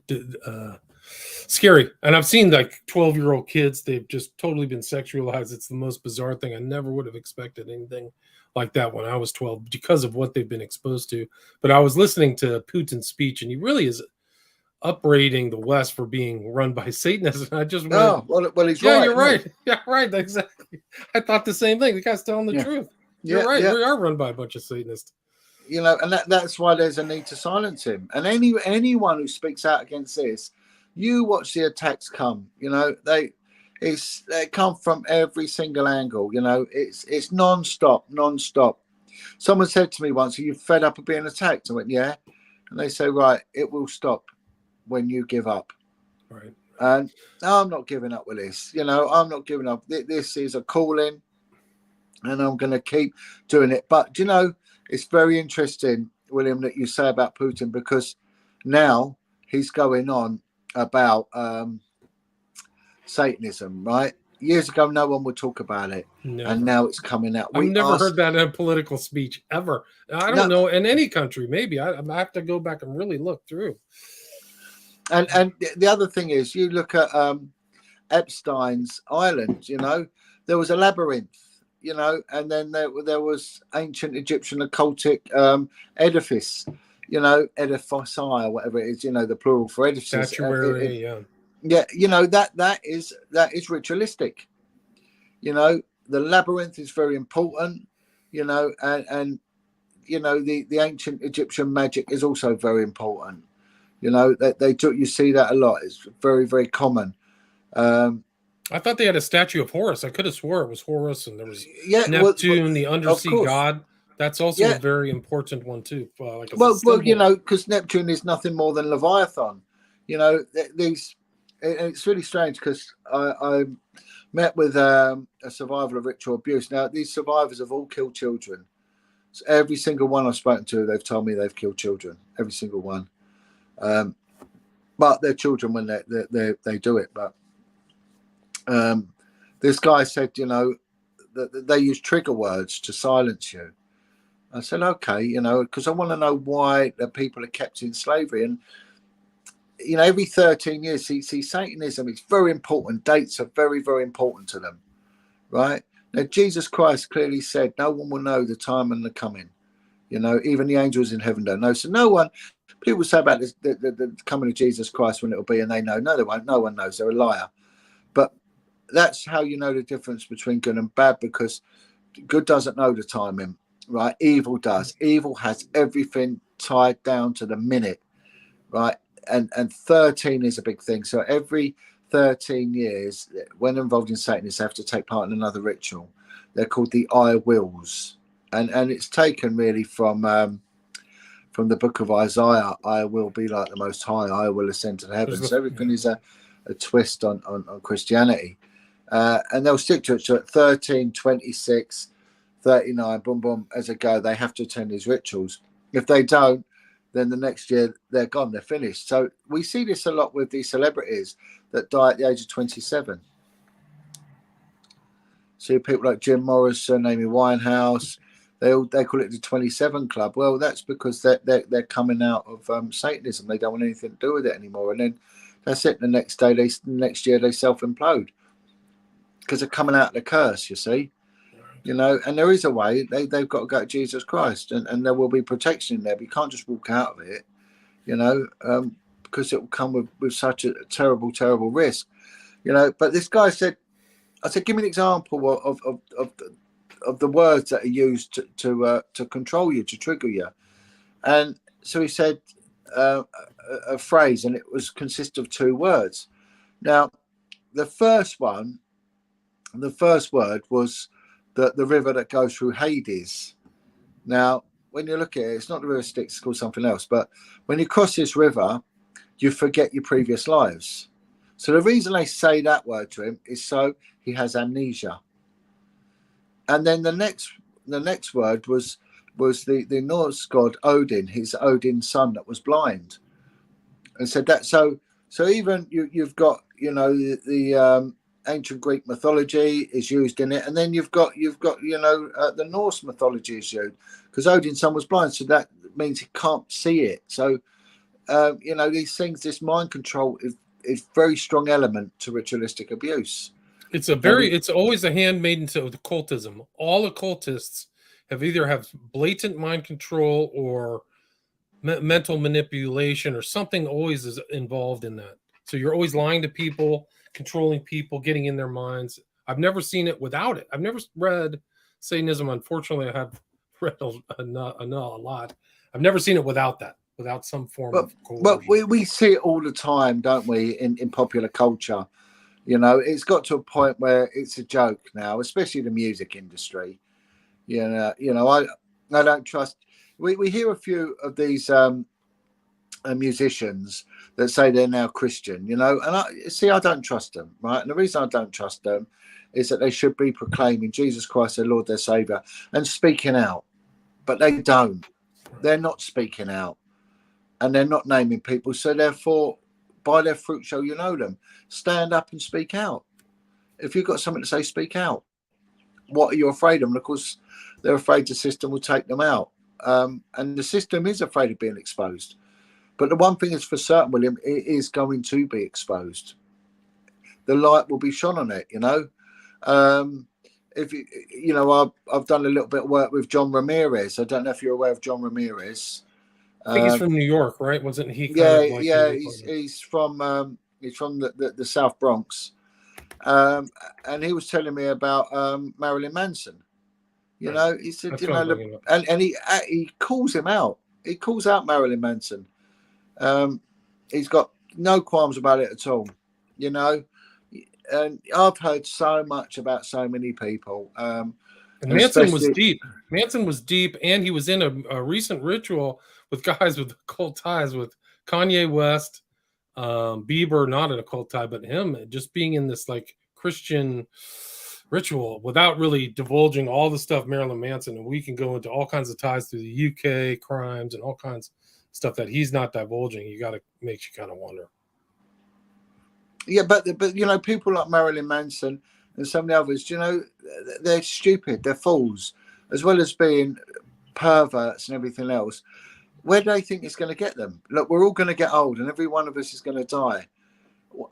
scary. And I've seen like 12-year-old kids. They've just totally been sexualized. It's the most bizarre thing. I never would have expected anything like that when I was 12 because of what they've been exposed to. But I was listening to Putin's speech, and he really is upbraiding the West for being run by Satanists. And I just went, oh, well, he's yeah, right. you're right. Yeah, right. Exactly. I thought the same thing. The guy's telling the truth. You're right. We are run by a bunch of Satanists. You know, and that's why there's a need to silence him. And anyone who speaks out against this, you watch the attacks come. You know, they come from every single angle. You know, it's non-stop. Someone said to me once, "Are you fed up of being attacked?" I went, "Yeah." And they say, "Right, it will stop when you give up." Right. And I'm not giving up with this. You know, I'm not giving up. This is a calling, and I'm going to keep doing it. But, you know, it's very interesting, William, that you say about Putin, because now he's going on about Satanism, right? Years ago, no one would talk about it. Never. And now it's coming out. I've never heard that in a political speech ever. I don't know, in any country, maybe. I have to go back and really look through. And the other thing is, you look at Epstein's Island, you know, there was a labyrinth, you know, and then there was ancient Egyptian occultic edifice, you know, edifice or whatever it is, you know, the plural for edifice. Statuary, yeah. Yeah, you know, that is ritualistic. You know, the labyrinth is very important, you know, and you know, the ancient Egyptian magic is also very important. You know, you see that a lot. It's very, very common. I thought they had a statue of Horus. I could have swore it was Horus, and there was Neptune, the undersea god. That's also a very important one too. Like well, you know, because Neptune is nothing more than Leviathan. You know, it's really strange because I met with a survivor of ritual abuse. Now, these survivors have all killed children. So every single one I've spoken to, they've told me they've killed children. Every single one. But they're children when they do it. But this guy said, you know, that they use trigger words to silence you. I said, okay, you know, because I want to know why the people are kept in slavery. And, you know, every 13 years, see, Satanism, it's very important. Dates are very, very important to them, right? Now, Jesus Christ clearly said, no one will know the time and the coming. You know, even the angels in heaven don't know. So no one, people say about this, the coming of Jesus Christ, when it'll be, and they know. No, they won't. No one knows. They're a liar. But that's how you know the difference between good and bad, because good doesn't know the timing, right? Evil does. Evil has everything tied down to the minute, right? And 13 is a big thing. So every 13 years, when involved in Satanists, they have to take part in another ritual. They're called the I wills, and it's taken really from the book of Isaiah. I will be like the Most High. I will ascend to heaven. So everything is a twist on Christianity, and they'll stick to it. So at 13, 26, 39, boom, boom, as they go, they have to attend these rituals. If they don't, then the next year they're gone, they're finished. So we see this a lot with these celebrities that die at the age of 27. See people like Jim Morrison, Amy Winehouse, They call it the 27 Club. Well, that's because they're coming out of Satanism. They don't want anything to do with it anymore. And then that's it. The next year they self implode because they're coming out of the curse. You see, and there is a way. They've got to go to Jesus Christ, and there will be protection in there. But you can't just walk out of it, because it will come with such a terrible, terrible risk. But this guy said, I said, give me an example of the words that are used to control you, to trigger you. And so he said a phrase, and it consists of 2 words. Now, the first word was the river that goes through Hades. Now, when you look at it, it's not the river Styx, it's called something else. But when you cross this river, you forget your previous lives. So the reason they say that word to him is so he has amnesia. And then the next word was the Norse god Odin, his Odin's son that was blind, and said that. So even you've got the ancient Greek mythology is used in it, and then you've got the Norse mythology is used because Odin's son was blind, so that means he can't see it. So these things, this mind control is very strong element to ritualistic abuse. It's always a handmaiden to occultism. All occultists have blatant mind control or mental manipulation or something always is involved in that. So you're always lying to people, controlling people, getting in their minds. I've never seen it without it. I've never read Satanism. Unfortunately, I have read a lot. I've never seen it without that, without some form of coercion. But we see it all the time, don't we, in popular culture? It's got to a point where it's a joke now, especially the music industry. I don't trust. We hear a few of these musicians that say they're now Christian, and I don't trust them, right? And the reason I don't trust them is that they should be proclaiming Jesus Christ, their Lord, their Savior, and speaking out, but they don't. They're not speaking out, and they're not naming people. So therefore, by their fruit shall you know them. Stand up and speak out. If you've got something to say, speak out. What are you afraid of? And of course, they're afraid the system will take them out. And the system is afraid of being exposed. But the one thing is for certain, William, it is going to be exposed. The light will be shone on it, I've done a little bit of work with John Ramirez. I don't know if you're aware of John Ramirez. I think he's from New York, right? Wasn't he? He's from the South Bronx, and he was telling me about Marilyn Manson. He said, and he calls him out. He calls out Marilyn Manson. He's got no qualms about it at all. And I've heard so much about so many people. And Manson was deep. Manson was deep, and he was in a recent ritual with guys with occult ties with Kanye West, Bieber, not an occult tie, but him just being in this like Christian ritual without really divulging all the stuff Marilyn Manson. And we can go into all kinds of ties through the UK crimes and all kinds of stuff that he's not divulging. Makes you kind of wonder. Yeah, but people like Marilyn Manson and some of the others, they're stupid, they're fools, as well as being perverts and everything else. Where do they think it's going to get them? Look, we're all going to get old, and every one of us is going to die.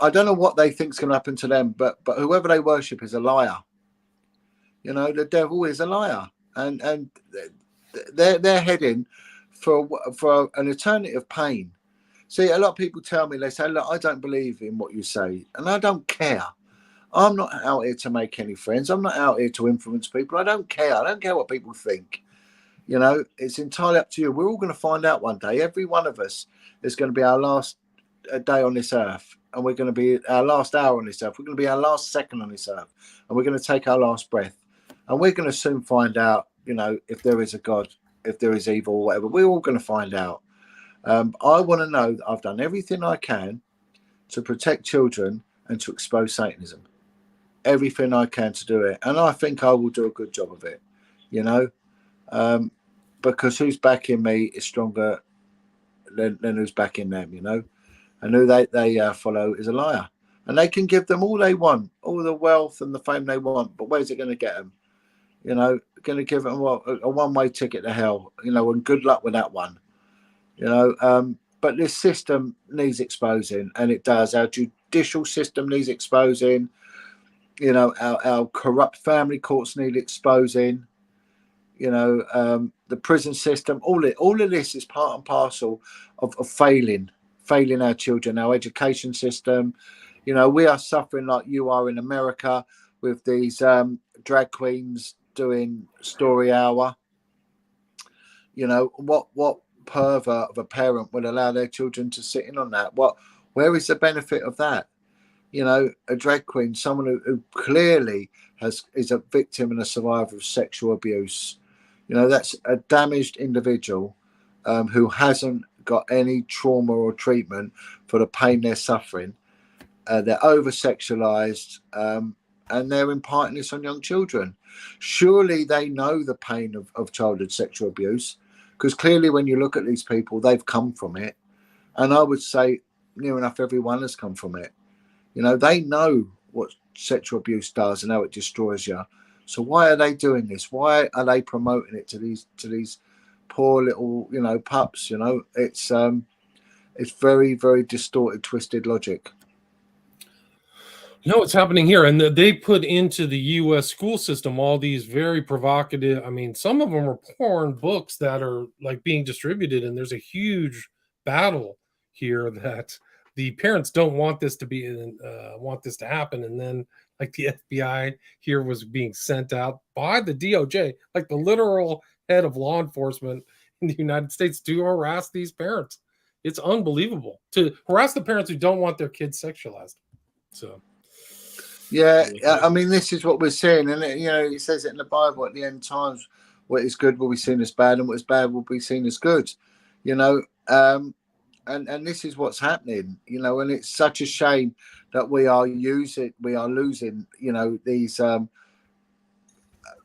I don't know what they think is going to happen to them, but whoever they worship is a liar. The devil is a liar, and they're heading for an eternity of pain. See, a lot of people tell me, they say, look, I don't believe in what you say, and I don't care. I'm not out here to make any friends. I'm not out here to influence people. I don't care. I don't care what people think. It's entirely up to you. We're all going to find out one day. Every one of us is going to be our last day on this earth, and we're going to be our last hour on this earth. We're going to be our last second on this earth, and we're going to take our last breath. And we're going to soon find out, if there is a God, if there is evil or whatever. We're all going to find out. I want to know that I've done everything I can to protect children and to expose Satanism. Everything I can to do it. And I think I will do a good job of it, because who's backing me is stronger than who's backing them, And who they follow is a liar. And they can give them all they want, all the wealth and the fame they want. But where's it going to get them? You know, going to give them a one-way ticket to hell. You know, and good luck with that one. You know, but this system needs exposing, and it does. Our judicial system needs exposing. You know, our corrupt family courts need exposing. You know, the prison system, all of this is part and parcel of failing our children, our education system. You know, we are suffering like you are in America with these drag queens doing story hour. You know, what pervert of a parent would allow their children to sit in on that? Where is the benefit of that? You know, a drag queen, someone who clearly is a victim and a survivor of sexual abuse. You know, that's a damaged individual who hasn't got any trauma or treatment for the pain they're suffering. They're over sexualized and they're imparting this on young children. Surely they know the pain of childhood sexual abuse, because clearly when you look at these people, they've come from it. And I would say near enough everyone has come from it. You know, they know what sexual abuse does and how it destroys you. So why are they doing this? Why are they promoting it to these poor little, you know, pups? You know, it's very, very distorted, twisted logic. You know what's happening here, and they put into the U.S. school system all these very provocative. I mean, some of them are porn books that are like being distributed, and there's a huge battle here that the parents don't want this to be want this to happen, and then like the FBI here was being sent out by the DOJ, like the literal head of law enforcement in the United States, to harass these parents. It's unbelievable to harass the parents who don't want their kids sexualized. So. Yeah, I mean, this is what we're seeing, and you know, it says it in the Bible at the end times: what is good will be seen as bad, and what is bad will be seen as good. You know, and this is what's happening. You know, and it's such a shame that we are losing. You know, these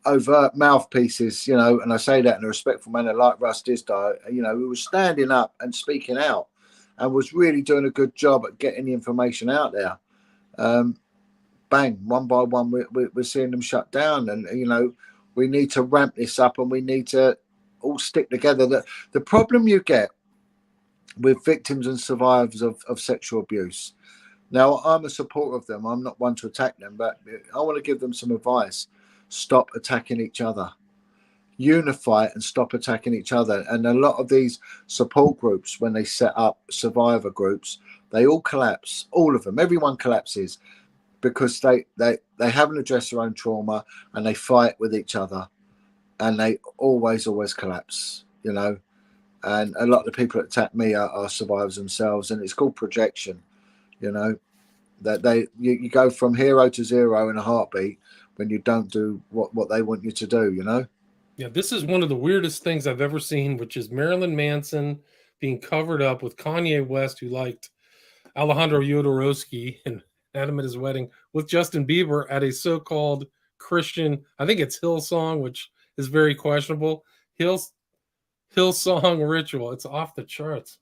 overt mouthpieces. You know, and I say that in a respectful manner, like Russ Disdale. You know, who was standing up and speaking out, and was really doing a good job at getting the information out there. Bang, one by one, we're seeing them shut down. And, you know, we need to ramp this up and we need to all stick together. The problem you get with victims and survivors of sexual abuse. Now, I'm a supporter of them. I'm not one to attack them, but I want to give them some advice. Stop attacking each other. Unify and stop attacking each other. And a lot of these support groups, when they set up survivor groups, they all collapse. All of them. Everyone collapses. Because they haven't addressed their own trauma and they fight with each other, and they always collapse, you know. And a lot of the people that attack me are survivors themselves, and it's called projection, you know. That you go from hero to zero in a heartbeat when you don't do what they want you to do, you know. Yeah, this is one of the weirdest things I've ever seen, which is Marilyn Manson being covered up with Kanye West, who liked Alejandro Jodorowsky and had him at his wedding, with Justin Bieber at a so-called Christian, I think it's Hillsong, which is very questionable. Hillsong ritual. It's off the charts.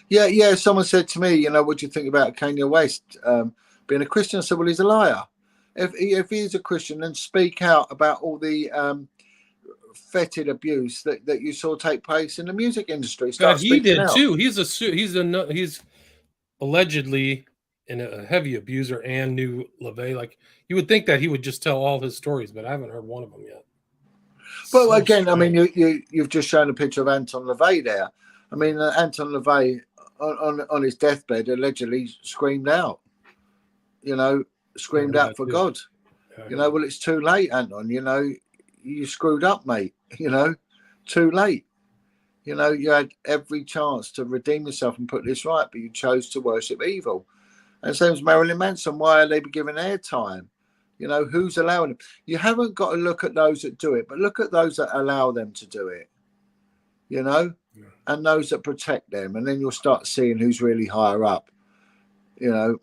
Yeah. Someone said to me, you know, what do you think about Kanye West being a Christian? I said, well, he's a liar. If he's a Christian, then speak out about all the fetid abuse that you saw take place in the music industry. That he did out. too. He's allegedly a heavy abuser and knew LaVey. Like, you would think that he would just tell all his stories, but I haven't heard one of them yet. But again, I mean, you've just shown a picture of Anton LaVey there. I mean, Anton LaVey on his deathbed allegedly screamed out. You know, screamed out for God. You know, well, it's too late, Anton. You know, you screwed up, mate. You know, too late. You know, you had every chance to redeem yourself and put this right, but you chose to worship evil. And same as Marilyn Manson. Why are they given airtime? You know, who's allowing them? You haven't got to look at those that do it, but look at those that allow them to do it, you know, and those that protect them. And then you'll start seeing who's really higher up, you know.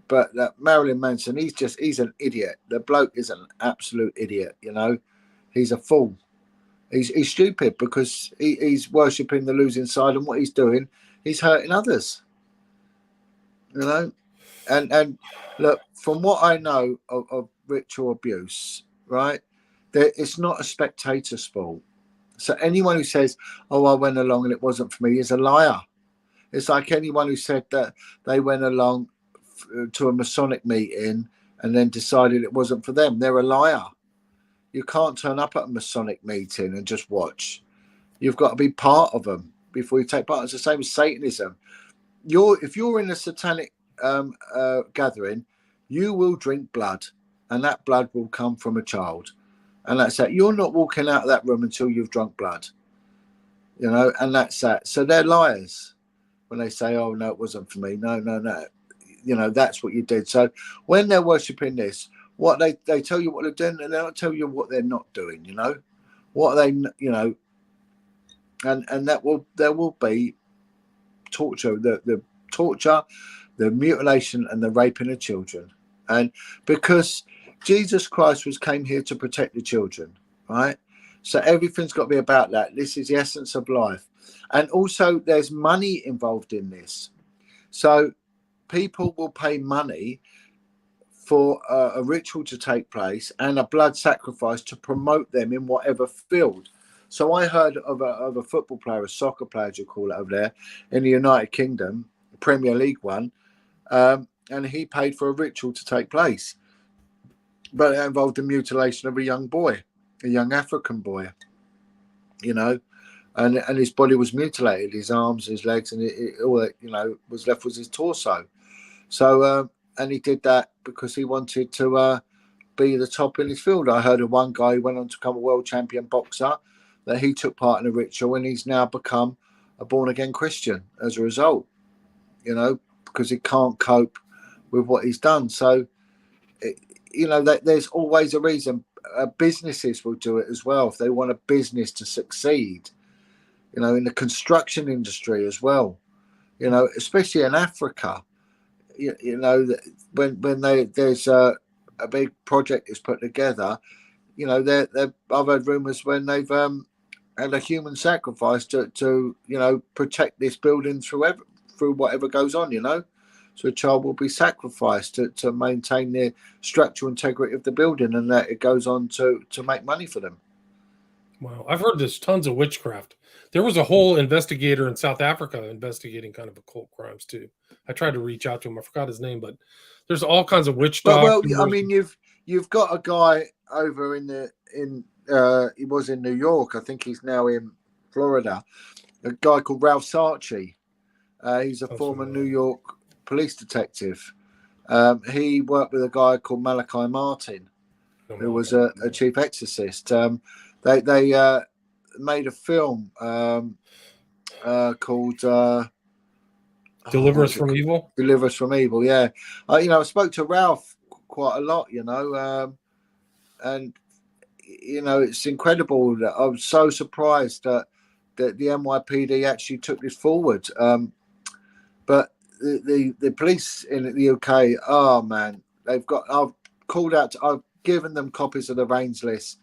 But that Marilyn Manson, he's an idiot. The bloke is an absolute idiot, you know. He's a fool. He's stupid because he's worshipping the losing side, and what he's doing, he's hurting others, you know. And look, from what I know of ritual abuse, right, It's not a spectator sport. So anyone who says, "Oh, I went along and it wasn't for me," is a liar. It's like anyone who said that they went along to a Masonic meeting and then decided it wasn't for them. They're a liar. You can't turn up at a Masonic meeting and just watch. You've got to be part of them before you take part. It's the same as Satanism. If you're in a satanic gathering, you will drink blood, and that blood will come from a child. And that's that. You're not walking out of that room until you've drunk blood. And that's that. So they're liars when they say, "Oh no, it wasn't for me." No. That's what you did. So when they're worshipping this, what they tell you what they're doing, and they don't tell you what they're not doing. What they and there will be torture, the torture, the mutilation, and the raping of children. And because Jesus Christ came here to protect the children, right? So everything's got to be about that. This is the essence of life. And also there's money involved in this. So people will pay money for a ritual to take place and a blood sacrifice to promote them in whatever field. So I heard of a football player, a soccer player, as you call it over there, in the United Kingdom, Premier League one, and he paid for a ritual to take place. But it involved the mutilation of a young boy, a young African boy, and his body was mutilated, his arms, his legs, and all that, was left was his torso. So, and he did that because he wanted to be the top in his field. I heard of one guy who went on to become a world champion boxer, that he took part in a ritual, and he's now become a born-again Christian as a result, because he can't cope with what he's done. So, there's always a reason. Businesses will do it as well if they want a business to succeed, in the construction industry as well, especially in Africa, when there's a big project is put together, I've heard rumors when they've had a human sacrifice to protect this building through whatever goes on, so a child will be sacrificed to maintain the structural integrity of the building, and that it goes on to make money for them. Wow, I've heard there's tons of witchcraft. There was a whole investigator in South Africa investigating kind of occult crimes too. I tried to reach out to him. I forgot his name, but there's all kinds of witch doctors. Well, I mean, you've got a guy over he was in New York. I think he's now in Florida. A guy called Ralph Sarchi. He's a former New York police detective. He worked with a guy called Malachi Martin, who was a chief exorcist. They made a film called Deliver Us from Evil. Deliver Us from Evil. Yeah, I spoke to Ralph quite a lot. And it's incredible that I was so surprised that the NYPD actually took this forward. But the police in the UK, oh man, I've given them copies of the Reigns list,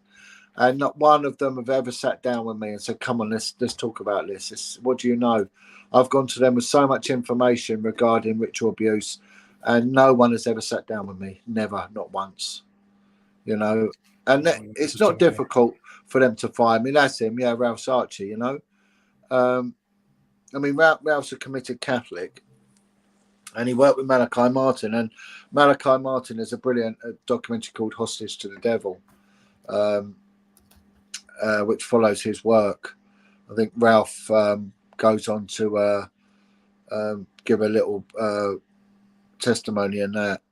and not one of them have ever sat down with me and said, "Come on, let's talk about this. What do you know?" I've gone to them with so much information regarding ritual abuse, and no one has ever sat down with me. Never, not once. And it's not difficult for them to find me. That's him, yeah, Ralph Sarchi. I mean, Ralph's a committed Catholic, and he worked with Malachi Martin. And Malachi Martin has a brilliant documentary called "Hostage to the Devil," which follows his work. I think Ralph goes on to give a little testimony in that,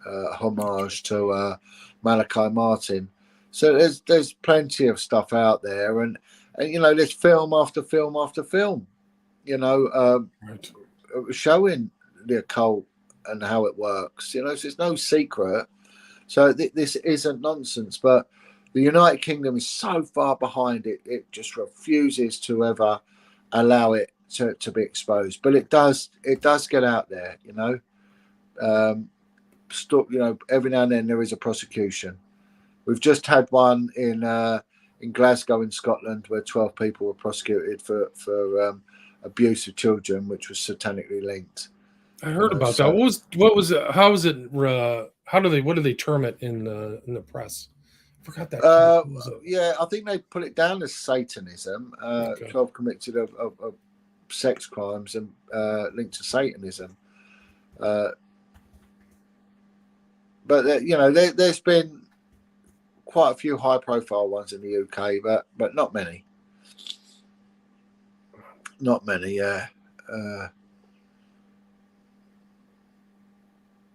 homage to Malachi Martin. So there's plenty of stuff out there, and there's film after film after film, Right. showing the occult and how it works. So it's no secret. So this isn't nonsense, but the United Kingdom is so far behind it; it just refuses to ever allow it to be exposed. But it does get out there, every now and then there is a prosecution. We've just had one in Glasgow in Scotland where 12 people were prosecuted for abuse of children, which was satanically linked. I heard about that. What do they term it in the press? I forgot that. What was it? Yeah, I think they put it down as Satanism. Okay. 12 convicted of sex crimes and linked to Satanism. But there's been quite a few high-profile ones in the UK, but not many. Not many, yeah.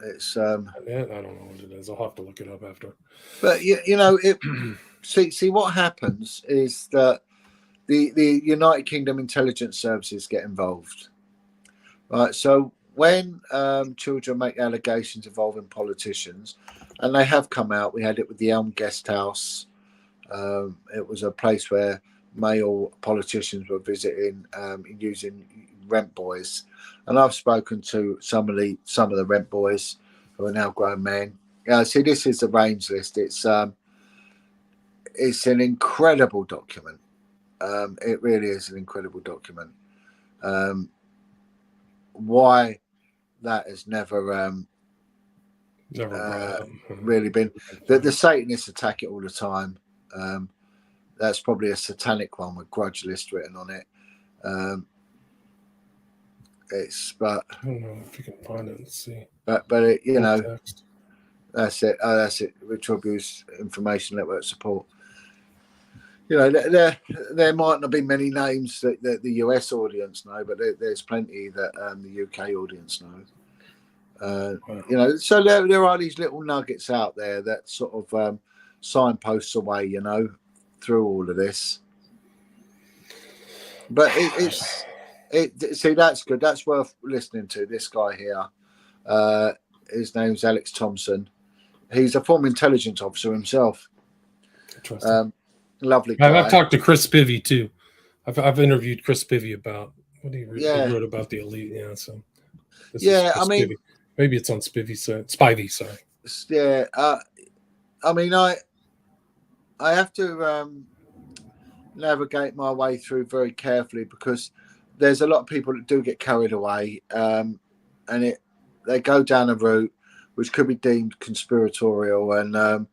It's I don't know what it is. I'll have to look it up after. But see what happens is that the United Kingdom intelligence services get involved, right? So when children make allegations involving politicians, and they have come out, we had it with the Elm Guest House. It was a place where male politicians were visiting, using rent boys, and I've spoken to some of the rent boys who are now grown men. See, this is the range list. It's an incredible document. It really is an incredible document. Why that has never really been. The Satanists attack it all the time. That's probably a satanic one with grudge list written on it. But I don't know if you can find it. Let's see. But it, Text. That's it. That's it. Ritual Abuse Information Network support. There might not be many names that the US audience know, but there's plenty that the UK audience knows. Wow. So there are these little nuggets out there that sort of signposts away, through all of this. But see, that's good. That's worth listening to. This guy here, his name's Alex Thompson. He's a former intelligence officer himself. Lovely guy. I've talked to Chris Spivey too. I've interviewed Chris Spivey about what he wrote about the elite. Yeah, so I mean, Spivey. Maybe it's on Spivey's Spivey. Sorry. Yeah, I mean, I have to navigate my way through very carefully because there's a lot of people that do get carried away, and they go down a route which could be deemed conspiratorial, and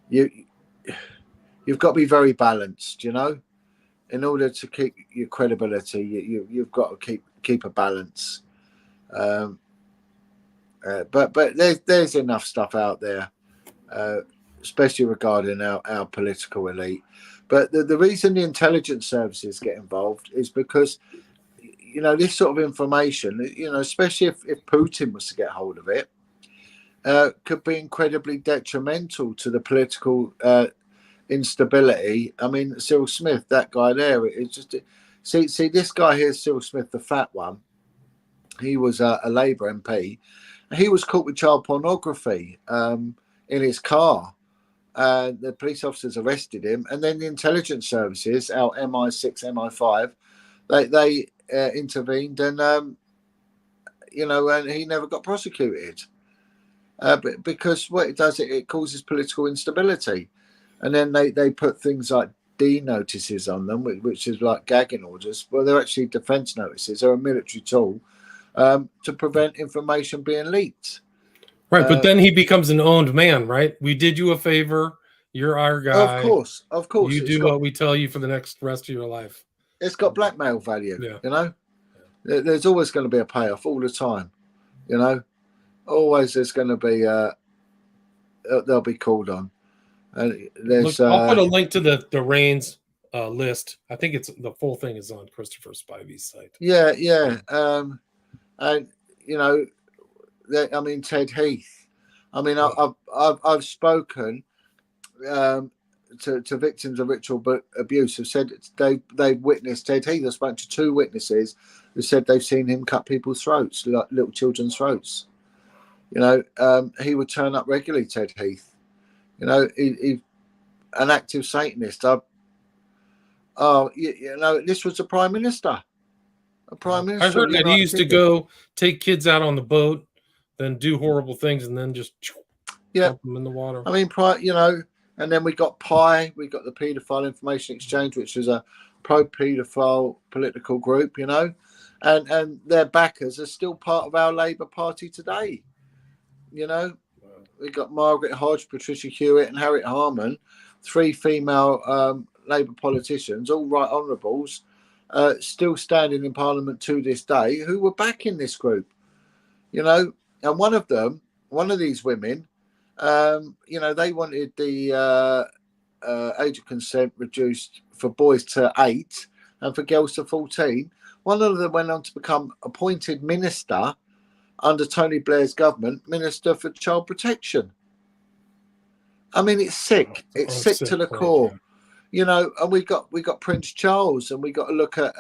you've got to be very balanced, in order to keep your credibility. You've got to keep a balance. But there's enough stuff out there, especially regarding our political elite. But the reason the intelligence services get involved is because, this sort of information, especially if Putin was to get hold of it, could be incredibly detrimental to the political instability. I mean, Cyril Smith, that guy there, it's just see this guy here, Cyril Smith, the fat one. He was a Labour MP. He was caught with child pornography in his car. The police officers arrested him, and then the intelligence services, our MI6, MI5, they intervened, and and he never got prosecuted. But because what it does, it causes political instability, and then they put things like D notices on them, which is like gagging orders. Well, they're actually defence notices. They're a military tool to prevent information being leaked. Right, but then he becomes an owned man, right? We did you a favor. You're our guy. Of course. You do what we tell you for the rest of your life. It's got blackmail value, Yeah. There's always going to be a payoff all the time, Always there's going to be, they'll be called on. And there's. I'll put a link to the Reigns list. I think it's the full thing is on Christopher Spivey's site. Yeah. And Ted Heath. I mean, I've spoken to victims of ritual abuse who said they've witnessed Ted Heath. I've spoken to 2 witnesses who said they've seen him cut people's throats, like little children's throats. He would turn up regularly, Ted Heath. He an active Satanist. This was the Prime Minister. A Prime Minister. I heard that he used to go take kids out on the boat, then do horrible things, and then just dump them in the water. I mean, and then we got PI. We got the Paedophile Information Exchange, which is a pro-paedophile political group, and their backers are still part of our Labour Party today. We got Margaret Hodge, Patricia Hewitt, and Harriet Harman 3 female Labour politicians, all right honourables, still standing in Parliament to this day, who were backing this group. And one of these women, they wanted the age of consent reduced for boys to 8 and for girls to 14. One of them went on to become appointed minister under Tony Blair's government, Minister for Child Protection. I mean, it's sick. It's sick to the core. And we got Prince Charles, and we got to look at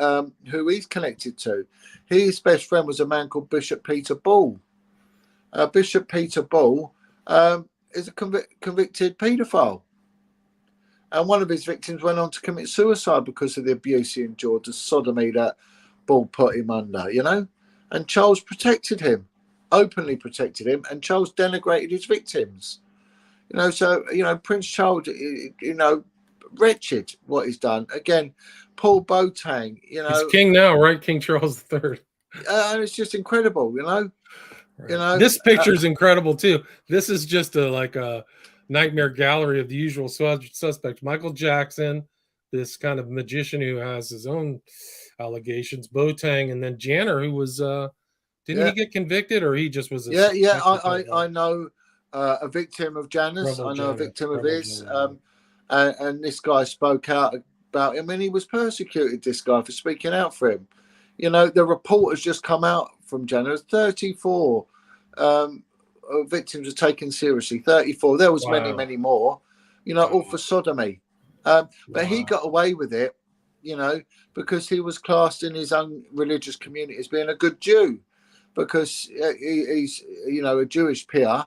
who he's connected to. His best friend was a man called Bishop Peter Ball. Bishop Peter Ball is a convicted paedophile. And one of his victims went on to commit suicide because of the abuse he endured, the sodomy that Ball put him under, And Charles protected him, openly protected him, and Charles denigrated his victims. Prince Charles, wretched what he's done. Again, Paul Boateng, He's king now, right? King Charles III. And it's just incredible, Right. This picture is incredible too. This is just a nightmare gallery of the usual suspects. Michael Jackson, this kind of magician who has his own allegations, Boateng, and then Janner, who was didn't he get convicted, or he just was I know a victim of Janner's. I know a victim of his. And this guy spoke out about him, and he was persecuted, this guy, for speaking out for him. The report has just come out from Janner. 34 victims are taken seriously. 34. There was many more, all for sodomy. But he got away with it, because he was classed in his own religious community as being a good Jew, because he's, a Jewish peer,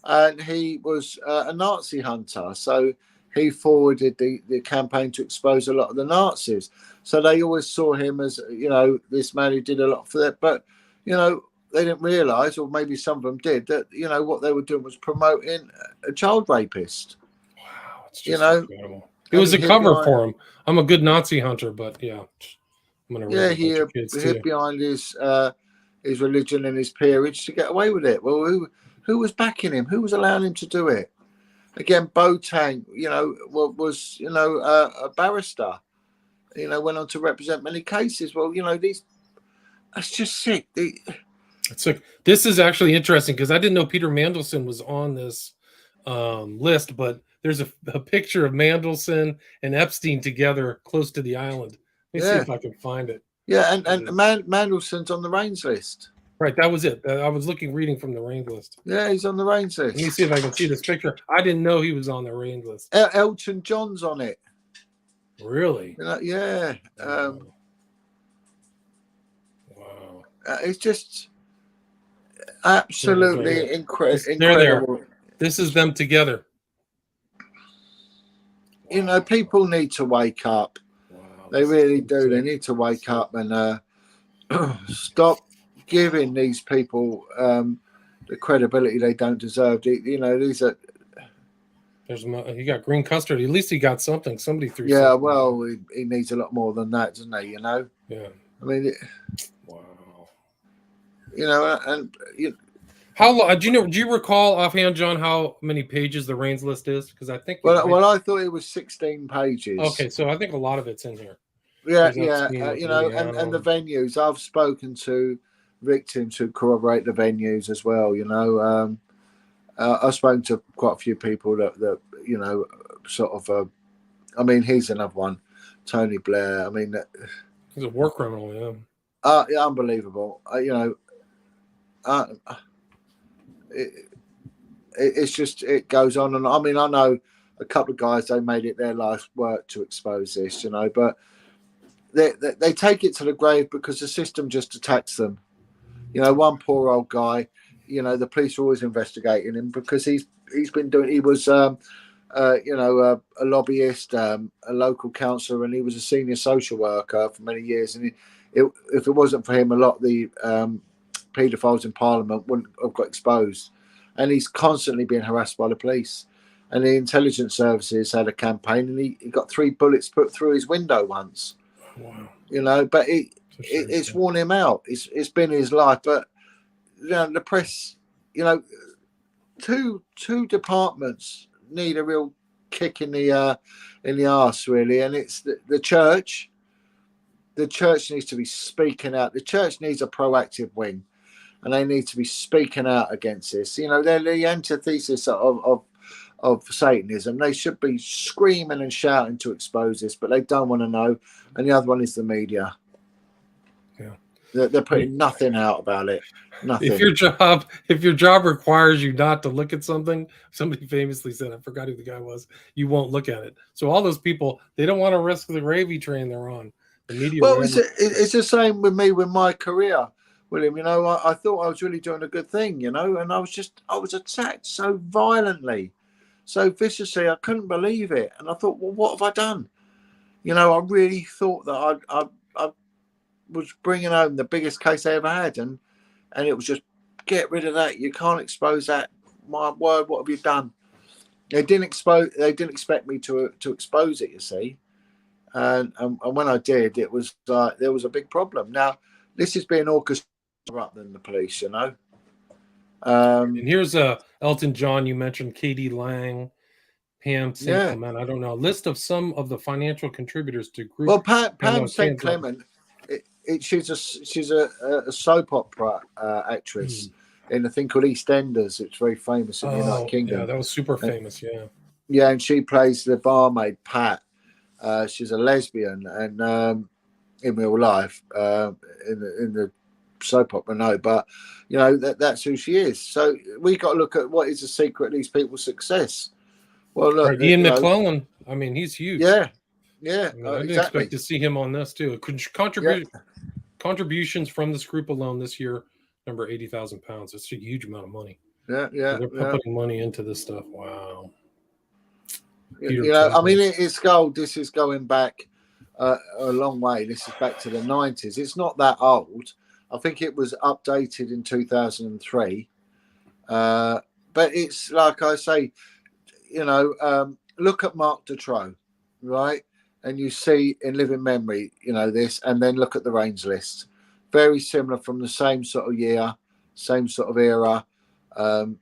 and he was a Nazi hunter. So he forwarded the campaign to expose a lot of the Nazis. So they always saw him as, this man who did a lot for that. But, they didn't realise, or maybe some of them did, that, what they were doing was promoting a child rapist. Wow. It's just incredible. It was a cover for him. I'm a good Nazi hunter, but yeah. I'm going to he hid behind his religion and his peerage to get away with it. Well, who was backing him? Who was allowing him to do it? Again, Boateng, was a barrister. Went on to represent many cases. Well, that's just sick. This is actually interesting because I didn't know Peter Mandelson was on this list, but there's a picture of Mandelson and Epstein together close to the island. Let me see if I can find it. Yeah, and Mandelson's on the Reigns list. Right, that was it. I was reading from the Reigns list. Yeah, he's on the Reigns list. Let me see if I can see this picture. I didn't know he was on the Reigns list. Elton John's on it. Really? Yeah. Wow. It's just absolutely incredible. This is them together. People need to wake up. Wow, they really do. They need to wake up and stop giving these people the credibility they don't deserve. These are. He got green custard. At least he got something. Somebody threw. Yeah, something. well, he needs a lot more than that, doesn't he? Yeah. I mean, wow. How do you recall offhand, John, how many pages the Reigns list is? Because I think. Well, I thought it was 16 pages. Okay, so I think a lot of it's in here. Yeah. And the venues. I've spoken to victims who corroborate the venues as well. I've spoken to quite a few people that sort of. I mean, he's another one, Tony Blair. I mean, he's a war criminal. Yeah, unbelievable. It's just, it goes on, and I mean, I know a couple of guys, they made it their life's work to expose this, but they take it to the grave because the system just attacks them. One poor old guy. The police are always investigating him because he was a lobbyist, a local councillor, and he was a senior social worker for many years. And if it wasn't for him, a lot of the paedophiles in Parliament wouldn't have got exposed. And he's constantly being harassed by the police. And the intelligence services had a campaign, and he got 3 bullets put through his window once. Wow. But it's worn him out. It's been his life. But the press, two departments need a real kick in the arse, really. And it's the church. The church needs to be speaking out. The church needs a proactive wing, and they need to be speaking out against this. You know, they're the antithesis of Satanism. They should be screaming and shouting to expose this, but they don't want to know. And the other one is the media. Yeah, they're putting nothing out about it. Nothing. If your job requires you not to look at something, somebody famously said, I forgot who the guy was, you won't look at it. So all those people, they don't want to risk the gravy train they're on. The media. Well, it's the same with me with my career, William. You know, I thought I was really doing a good thing, you know, and I was attacked so violently, so viciously. I couldn't believe it, and I thought, well, what have I done? You know, I really thought that I was bringing home the biggest case I ever had, and it was just, get rid of that. You can't expose that. My word, what have you done? They didn't expect me to expose it, you see. And when I did, it was like there was a big problem. Now, this is being orchestrated up than the police, you know. And here's Elton John. You mentioned Katie Lang, Pam St. Clement. I don't know. A list of some of the financial contributors to group. Well, Pam St. Clement, she's a soap opera actress in a thing called EastEnders. It's very famous in the United Kingdom. Yeah, that was super famous. Yeah. Yeah, and she plays the barmaid Pat. She's a lesbian, and in real life, in the soap opera, no, but you know that's who she is. So we got to look at what is the secret of these people's success. Well, look, Ian McClellan. I mean, he's huge. Yeah, I didn't expect to see him on this too. Contributions from this group alone this year, number 80,000 pounds. That's a huge amount of money. Yeah. So they're putting money into this stuff. Wow. You know, I mean, it's gold. This is going back a long way. This is back to the 90s. It's not that old. I think it was updated in 2003. But it's like I say, you know, look at Mark Dutroux, right? And you see in living memory, you know, this, and then look at the range list. Very similar, from the same sort of year, same sort of era. And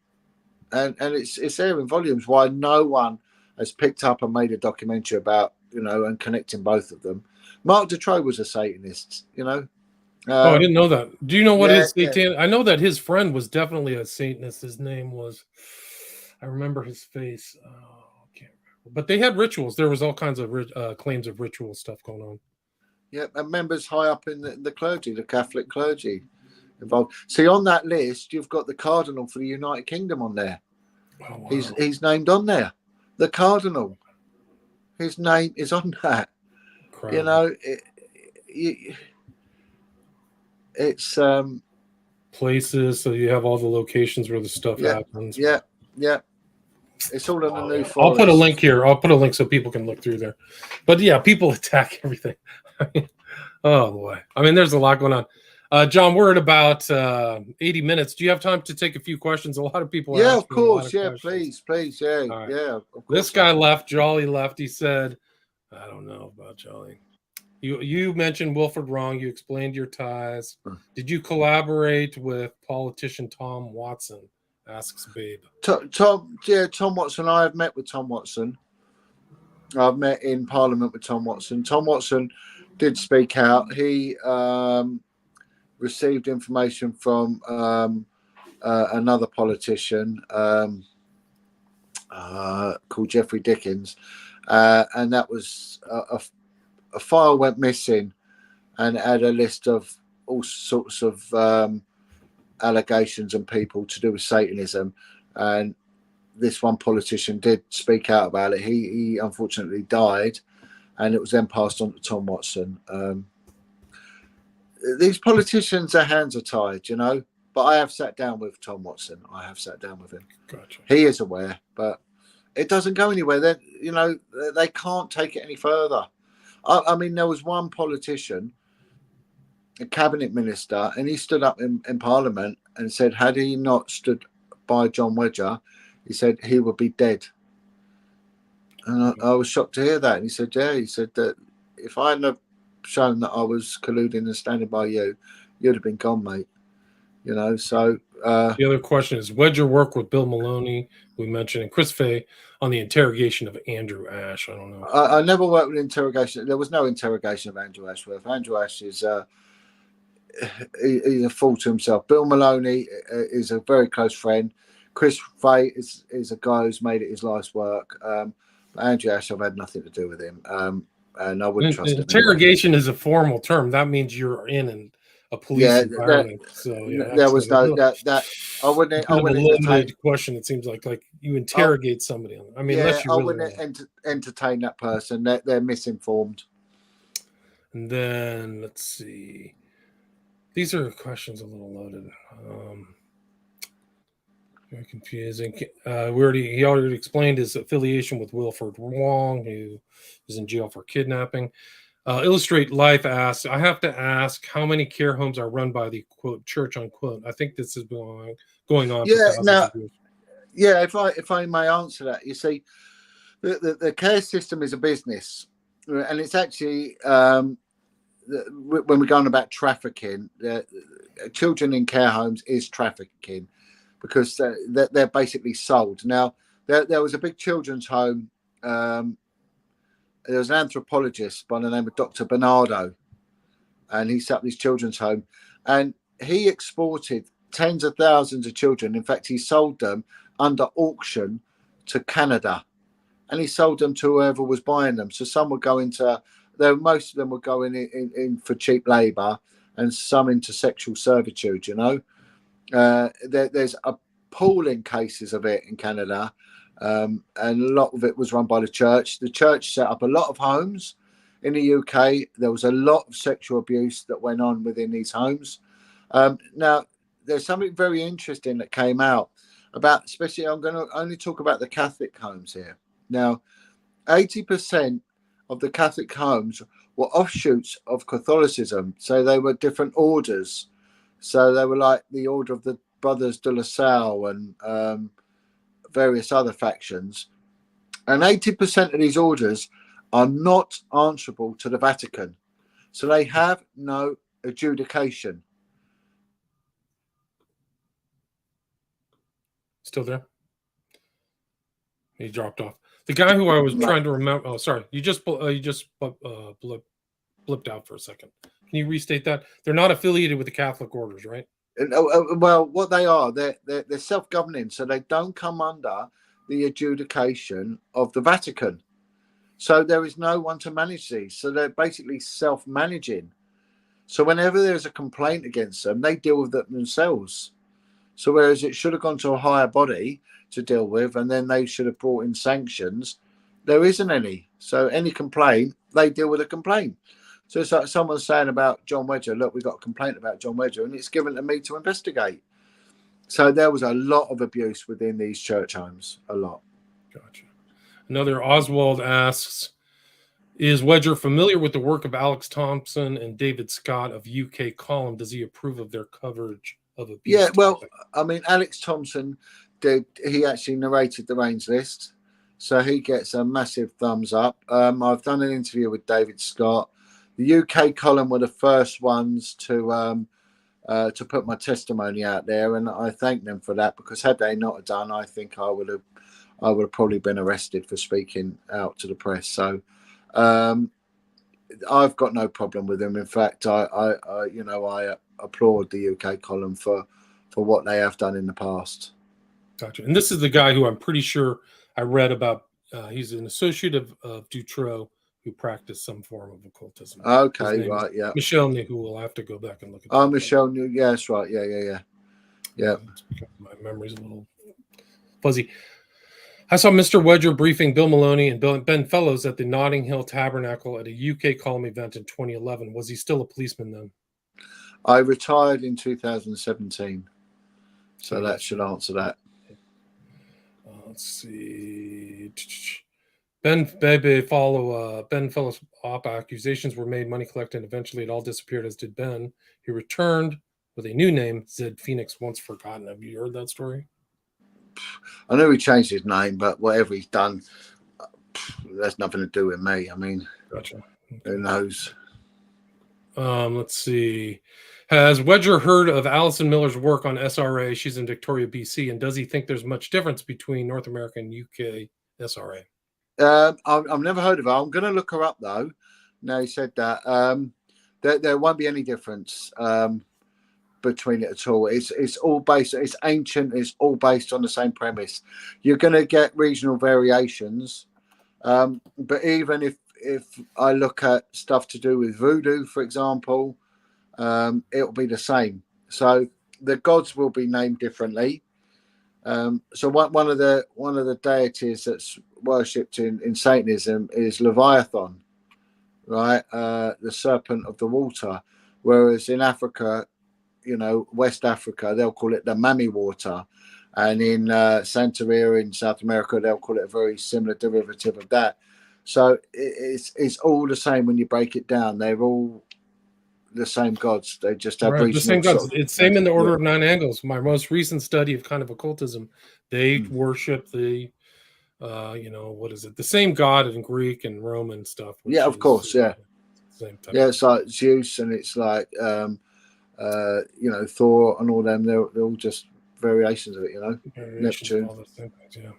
it's there in volumes. Why no one has picked up and made a documentary about, you know, and connecting both of them. Mark Dutroux was a Satanist, you know. I didn't know that. Do you know what his Satan? I know that his friend was definitely a Satanist. His name was, I remember his face. I can't remember. But they had rituals. There was all kinds of claims of ritual stuff going on. Yeah, and members high up in the clergy, the Catholic clergy involved. See, on that list, you've got the Cardinal for the United Kingdom on there. Oh, wow. He's named on there. The Cardinal. His name is on that. Crap. You know, it's places, so you have all the locations where the stuff happens. Yeah. It's all in the New Forest. I'll put a link here. I'll put a link so people can look through there. But yeah, people attack everything. Oh boy. I mean, there's a lot going on. John, we're at about 80 minutes. Do you have time to take a few questions? A lot of people. Yeah, of course. Yeah, please. Yeah, right. Yeah. Of course. This guy left. Jolly left. He said, "I don't know about Jolly. You mentioned Wilford Wrong. You explained your ties. Did you collaborate with politician Tom Watson?" Asks Babe. Tom Watson. I have met with Tom Watson. I've met in Parliament with Tom Watson. Tom Watson did speak out. He received information from another politician called Jeffrey Dickens, and that was a file went missing, and it had a list of all sorts of allegations and people to do with Satanism, and this one politician did speak out about it. He unfortunately died, and it was then passed on to Tom Watson. These politicians, their hands are tied, you know. But I have sat down with Tom Watson. I have sat down with him. Gotcha. He is aware, but it doesn't go anywhere. Then, you know, they can't take it any further. I mean, there was one politician, a cabinet minister, and he stood up in Parliament and said, had he not stood by Jon Wedger, he said he would be dead. And I was shocked to hear that. And he said, yeah, he said that if I hadn't have shown that I was colluding and standing by you, you'd have been gone, mate. You know, so the other question is Wedger worked with Bill Maloney, we mentioned, and Chris Fay on the interrogation of Andrew Ash. I don't know. I never worked with interrogation. There was no interrogation of Andrew Ashworth. Andrew Ash is he's a fool to himself. Bill Maloney is a very close friend. Chris Fay is a guy who's made it his life's work. But Andrew Ash, I've had nothing to do with him, and I wouldn't trust him. Interrogation is a formal term. That means you're in a police environment. There was no that. I wouldn't entertain question. It seems like you interrogate somebody. I mean, unless you I wouldn't entertain that person. They're misinformed. And then let's see. These are questions a little loaded. Very confusing. He already explained his affiliation with Wilford Wong, who is in jail for kidnapping. Illustrate Life asks, I have to ask how many care homes are run by the quote church unquote. I think this is going on. Yeah, now, yeah. If I may answer that, you see, the care system is a business, and it's actually when we're going about trafficking, children in care homes is trafficking because they're basically sold. Now, there was a big children's home. There was an anthropologist by the name of Dr. Bernardo, and he set up this children's home, and he exported tens of thousands of children. In fact, he sold them under auction to Canada, and he sold them to whoever was buying them. So some were going to, most of them were going in for cheap labour, and some into sexual servitude. You know, there's appalling cases of it in Canada. And a lot of it was run by the church. The church set up a lot of homes in the UK. There was a lot of sexual abuse that went on within these homes. Now, there's something very interesting that came out about, especially I'm going to only talk about the Catholic homes here. Now, 80% of the Catholic homes were offshoots of Catholicism. So they were different orders. So they were like the Order of the Brothers de la Salle and various other factions, and 80% of these orders are not answerable to the Vatican, so they have no adjudication. Still there? He dropped off. The guy who I was trying to remember. Oh, sorry, you just blipped out for a second. Can you restate that? They're not affiliated with the Catholic orders, right? Well, what they are, they're self-governing, so they don't come under the adjudication of the Vatican. So there is no one to manage these. So they're basically self-managing. So whenever there's a complaint against them, they deal with it themselves. So whereas it should have gone to a higher body to deal with, and then they should have brought in sanctions, there isn't any. So any complaint, they deal with a complaint. So it's like someone's saying about Jon Wedger, look, we got a complaint about Jon Wedger, and it's given to me to investigate. So there was a lot of abuse within these church homes, a lot. Gotcha. Another Oswald asks, is Wedger familiar with the work of Alex Thompson and David Scott of UK Column? Does he approve of their coverage of abuse? Yeah, well, I mean, Alex Thompson he actually narrated the Reigns list, so he gets a massive thumbs up. I've done an interview with David Scott. The UK Column were the first ones to put my testimony out there, and I thank them for that, because had they not done, I think I would have probably been arrested for speaking out to the press. So I've got no problem with them. In fact, I applaud the UK Column for what they have done in the past. Gotcha. And this is the guy who I'm pretty sure I read about. He's an associate of Dutroux, who practiced some form of occultism. Okay, right, yeah. Michelle Nehul. I'll have to go back and look at that. Oh, Michelle Nehul. Yeah, that's right. Yeah. My memory's a little fuzzy. I saw Mr. Wedger briefing Bill Maloney and Ben Fellows at the Notting Hill Tabernacle at a UK Column event in 2011. Was he still a policeman then? I retired in 2017. So that should answer that. Let's see. Ben Fellows' op accusations were made, money collected, and eventually it all disappeared, as did Ben. He returned with a new name, Zed Phoenix, once forgotten. Have you heard that story? I know he changed his name, but whatever he's done, that's nothing to do with me. I mean, gotcha. Who knows? Let's see. Has Wedger heard of Alison Miller's work on SRA? She's in Victoria, BC. And does he think there's much difference between North America and UK SRA? I've never heard of her. I'm going to look her up, though. Now you said that. There won't be any difference between it at all. It's all based, it's ancient, it's all based on the same premise. You're going to get regional variations. But even if I look at stuff to do with voodoo, for example, it'll be the same. So the gods will be named differently. So one of the deities that's worshipped in Satanism is Leviathan, right? The serpent of the water. Whereas in Africa, West Africa, they'll call it the Mami water. And in Santeria in South America, they'll call it a very similar derivative of that. So it's all the same when you break it down. They're all the same gods. They just have the same gods. It's same in the order of 9 angles. My most recent study of kind of occultism, they worship the, what is it? The same god in Greek and Roman stuff. Yeah, of course. Yeah. Same type. Yeah, it's like Zeus, and it's like Thor and all them. They're all just variations of it. Neptune. All those things, yeah.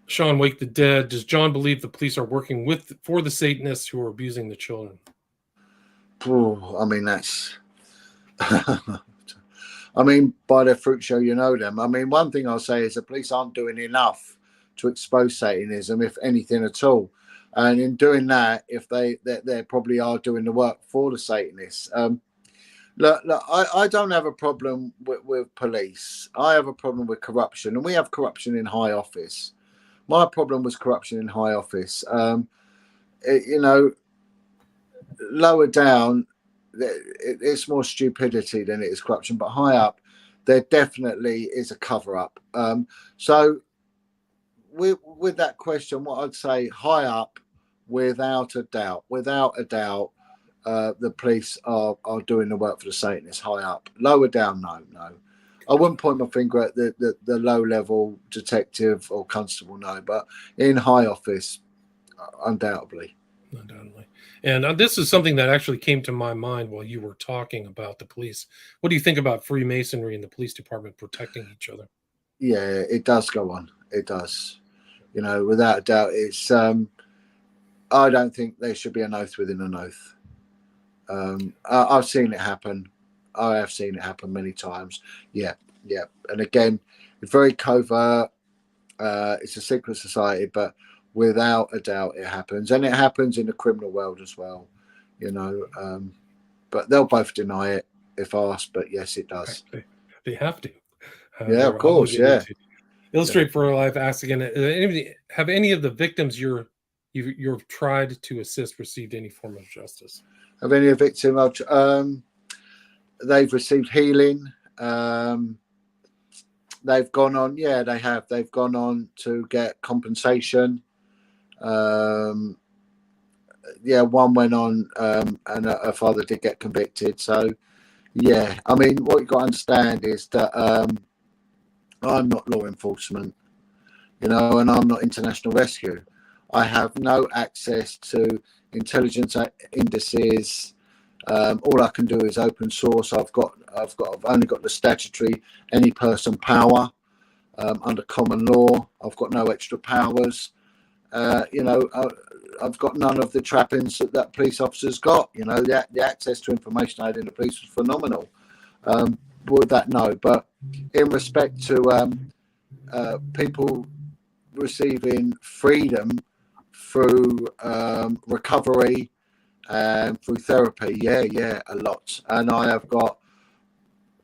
Sean Wake the Dead. Does John believe the police are working for the Satanists who are abusing the children? I mean, that's. I mean, by their fruit show, you know them. I mean, one thing I'll say is the police aren't doing enough to expose Satanism, if anything at all. And in doing that, if they probably are doing the work for the Satanists. Look, I don't have a problem with police. I have a problem with corruption, and we have corruption in high office. My problem was corruption in high office. Lower down, it's more stupidity than it is corruption. But high up, there definitely is a cover-up. So with that question, what I'd say, high up, without a doubt, the police are doing the work for the Satanists. High up, lower down, no. I wouldn't point my finger at the low-level detective or constable, no. But in high office, undoubtedly. And this is something that actually came to my mind while you were talking about the police. What do you think about Freemasonry and the police department protecting each other? Yeah, it does go on. It does. Without a doubt, it's. I don't think there should be an oath within an oath. I've seen it happen. I have seen it happen many times. Yeah. And again, it's very covert. It's a secret society, but without a doubt it happens. And it happens in the criminal world as well, but they'll both deny it if asked, but yes, it does. They have to. Yeah, of course, yeah. Illustrate for Life asks again, have any of the victims you've tried to assist received any form of justice? Have any victims? They've received healing. They've gone on. Yeah, they have. They've gone on to get compensation. One went on, and her father did get convicted. So, yeah. I mean, what you got to understand is that I'm not law enforcement, and I'm not international rescue. I have no access to intelligence indices. All I can do is open source. I've only got the statutory any person power under common law. I've got no extra powers. I've got none of the trappings that police officers got. The access to information I had in the police was phenomenal. Would that no? But in respect to people receiving freedom through recovery and through therapy, yeah, a lot. And I have got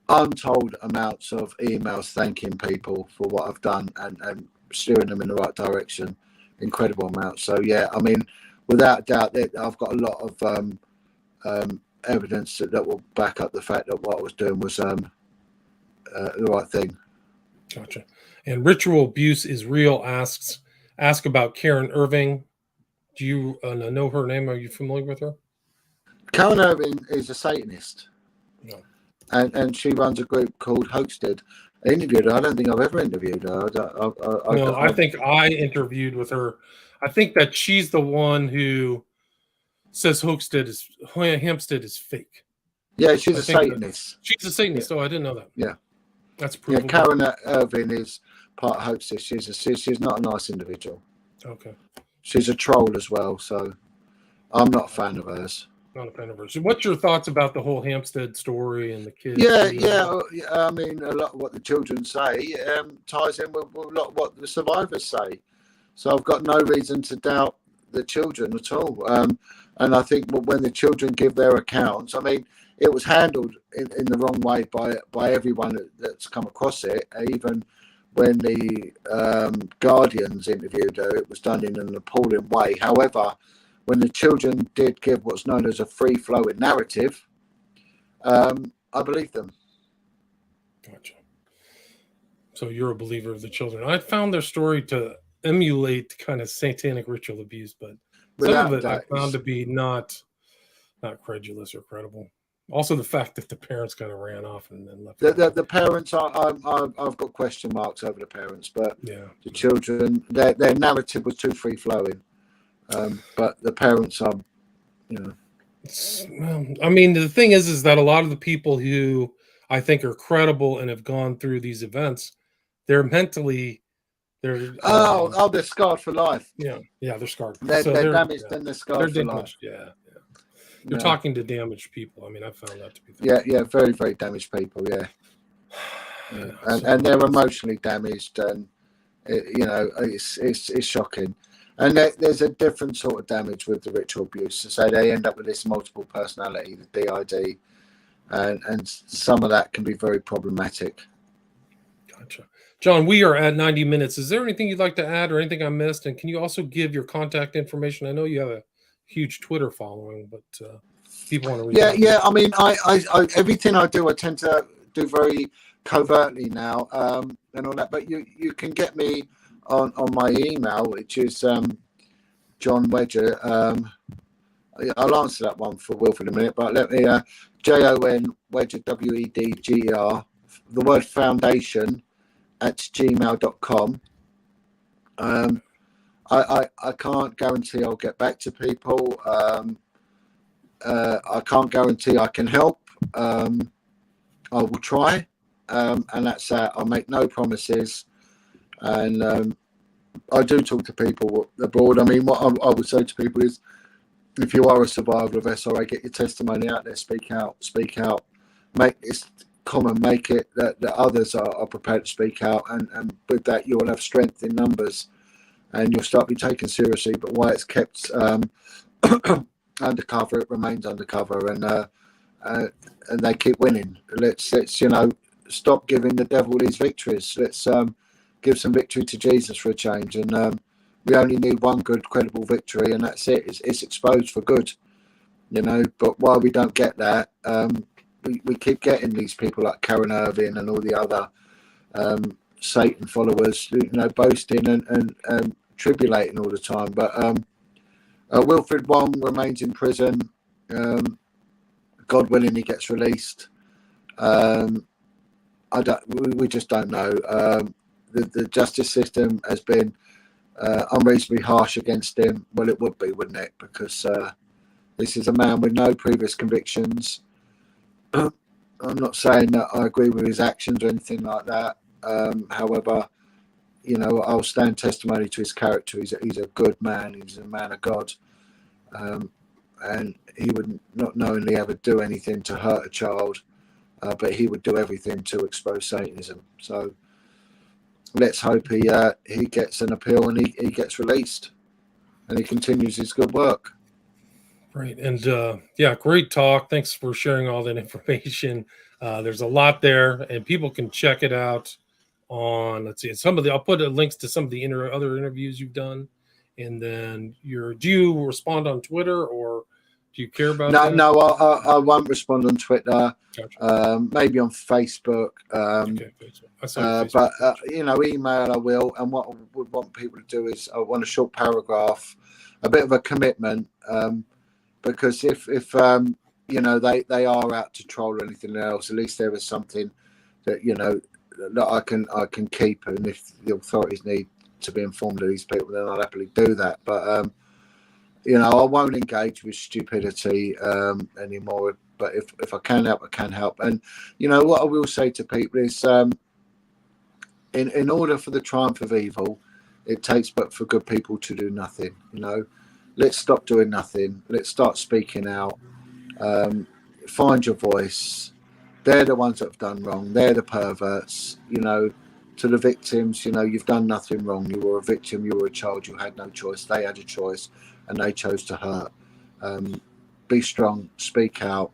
untold amounts of emails thanking people for what I've done and steering them in the right direction. Incredible amounts. So yeah, I mean, without doubt, I've got a lot of evidence that will back up the fact that what I was doing was the right thing. Gotcha. And Ritual Abuse is Real ask about Karen Irving. Do you know her name? Are you familiar with her? Karen Irving is a Satanist. No. And she runs a group called Hoaxed. I interviewed her. I don't think I've ever interviewed her. I think I interviewed with her. I think that she's the one who says Hampstead is fake. Yeah, she's I a think Satanist. she's a Satanist. Oh, I didn't know that. Yeah. That's Yeah, provable. Karen Irving is part hostess. She's not a nice individual. Okay. She's a troll as well, so I'm not a fan of hers. Not a fan of hers. So what's your thoughts about the whole Hampstead story and the kids? Yeah. I mean, a lot of what the children say ties in with a lot of what the survivors say. So I've got no reason to doubt the children at all. And I think when the children give their accounts, I mean, it was handled in the wrong way by everyone that's come across it. Even when the Guardians interviewed her, it was done in an appalling way. However, when the children did give what's known as a free-flowing narrative, I believe them. Gotcha. So you're a believer of the children. I found their story to emulate kind of satanic ritual abuse, but some of it I found to be not credulous or credible. Also, the fact that the parents kind of ran off and then left. The parents, I've got question marks over the parents, but yeah, the children, their narrative was too free flowing. But the parents are, Well, I mean, the thing is that a lot of the people who I think are credible and have gone through these events, they're mentally, they're scarred for life. Yeah, they're scarred. They're damaged and they're scarred for life. Yeah. You're talking to damaged people. I mean, I found that to be. Yeah, very, very damaged people. Yeah, and they're emotionally damaged, and it's shocking. And there's a different sort of damage with the ritual abuse. So they end up with this multiple personality, the DID, and some of that can be very problematic. Gotcha. Jon, we are at 90 minutes. Is there anything you'd like to add or anything I missed? And can you also give your contact information? I know you have a huge Twitter following, but people want to reach out. Yeah. I mean, I everything I do, I tend to do very covertly now, and all that. But you can get me on my email, which is Jon Wedger. I'll answer that one for Will for a minute, but let me Jon Wedger, WEDGER, the word foundation @gmail.com. I can't guarantee I'll get back to people. I can't guarantee I can help. I will try, and that's that. I'll make no promises. And I do talk to people abroad. I mean, what I would say to people is, if you are a survivor of SRA, get your testimony out there, speak out. Make it common, make it that others are prepared to speak out, and with that you'll have strength in numbers, and you'll start to be taken seriously. But why it's kept undercover, it remains undercover, and they keep winning. Let's stop giving the devil these victories. Let's give some victory to Jesus for a change, and we only need one good, credible victory, and that's it. It's exposed for good, But while we don't get that, we keep getting these people like Karen Irving and all the other Satan followers, boasting and tribulating all the time. But Wilfred Wong remains in prison. God willing, he gets released. We just don't know. The justice system has been unreasonably harsh against him. Well, it would be, wouldn't it? Because this is a man with no previous convictions. I'm not saying that I agree with his actions or anything like that. However, I'll stand testimony to his character. He's a good man. He's a man of God. And he would not knowingly ever do anything to hurt a child, but he would do everything to expose Satanism. So let's hope he gets an appeal and he gets released and he continues his good work. Great. And great talk. Thanks for sharing all that information. There's a lot there, and people can check it out on, let's see, I'll put links to some of the other interviews you've done. And then do you respond on Twitter, or do you care about that? No, I won't respond on Twitter. Gotcha. Maybe on Facebook. Okay, Facebook. But email I will. And what I would want people to do is I want a short paragraph, a bit of a commitment, because if they are out to troll or anything else, at least there is something that that I can keep. And if the authorities need to be informed of these people, then I'll happily do that. But I won't engage with stupidity anymore. But if I can help, I can help. And what I will say to people is, in order for the triumph of evil, it takes but for good people to do nothing. Let's stop doing nothing. Let's start speaking out. Find your voice. They're the ones that have done wrong. They're the perverts. To the victims, you've done nothing wrong. You were a victim. You were a child. You had no choice. They had a choice, and they chose to hurt. Be strong. Speak out,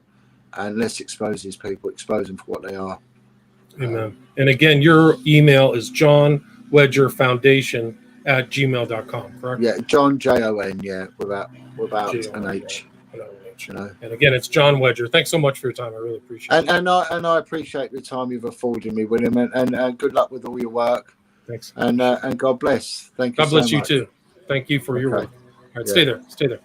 and let's expose these people. Expose them for what they are. Amen. And again, your email is Jon Wedger Foundation @gmail.com, correct? Yeah, Jon, Jon, yeah, without an H. And again, it's Jon Wedger. Thanks so much for your time. I really appreciate it. And I appreciate the time you've afforded me, William, and good luck with all your work. Thanks. And God bless. Thank you. God bless so you much. too. Thank you for your work. All right, stay there.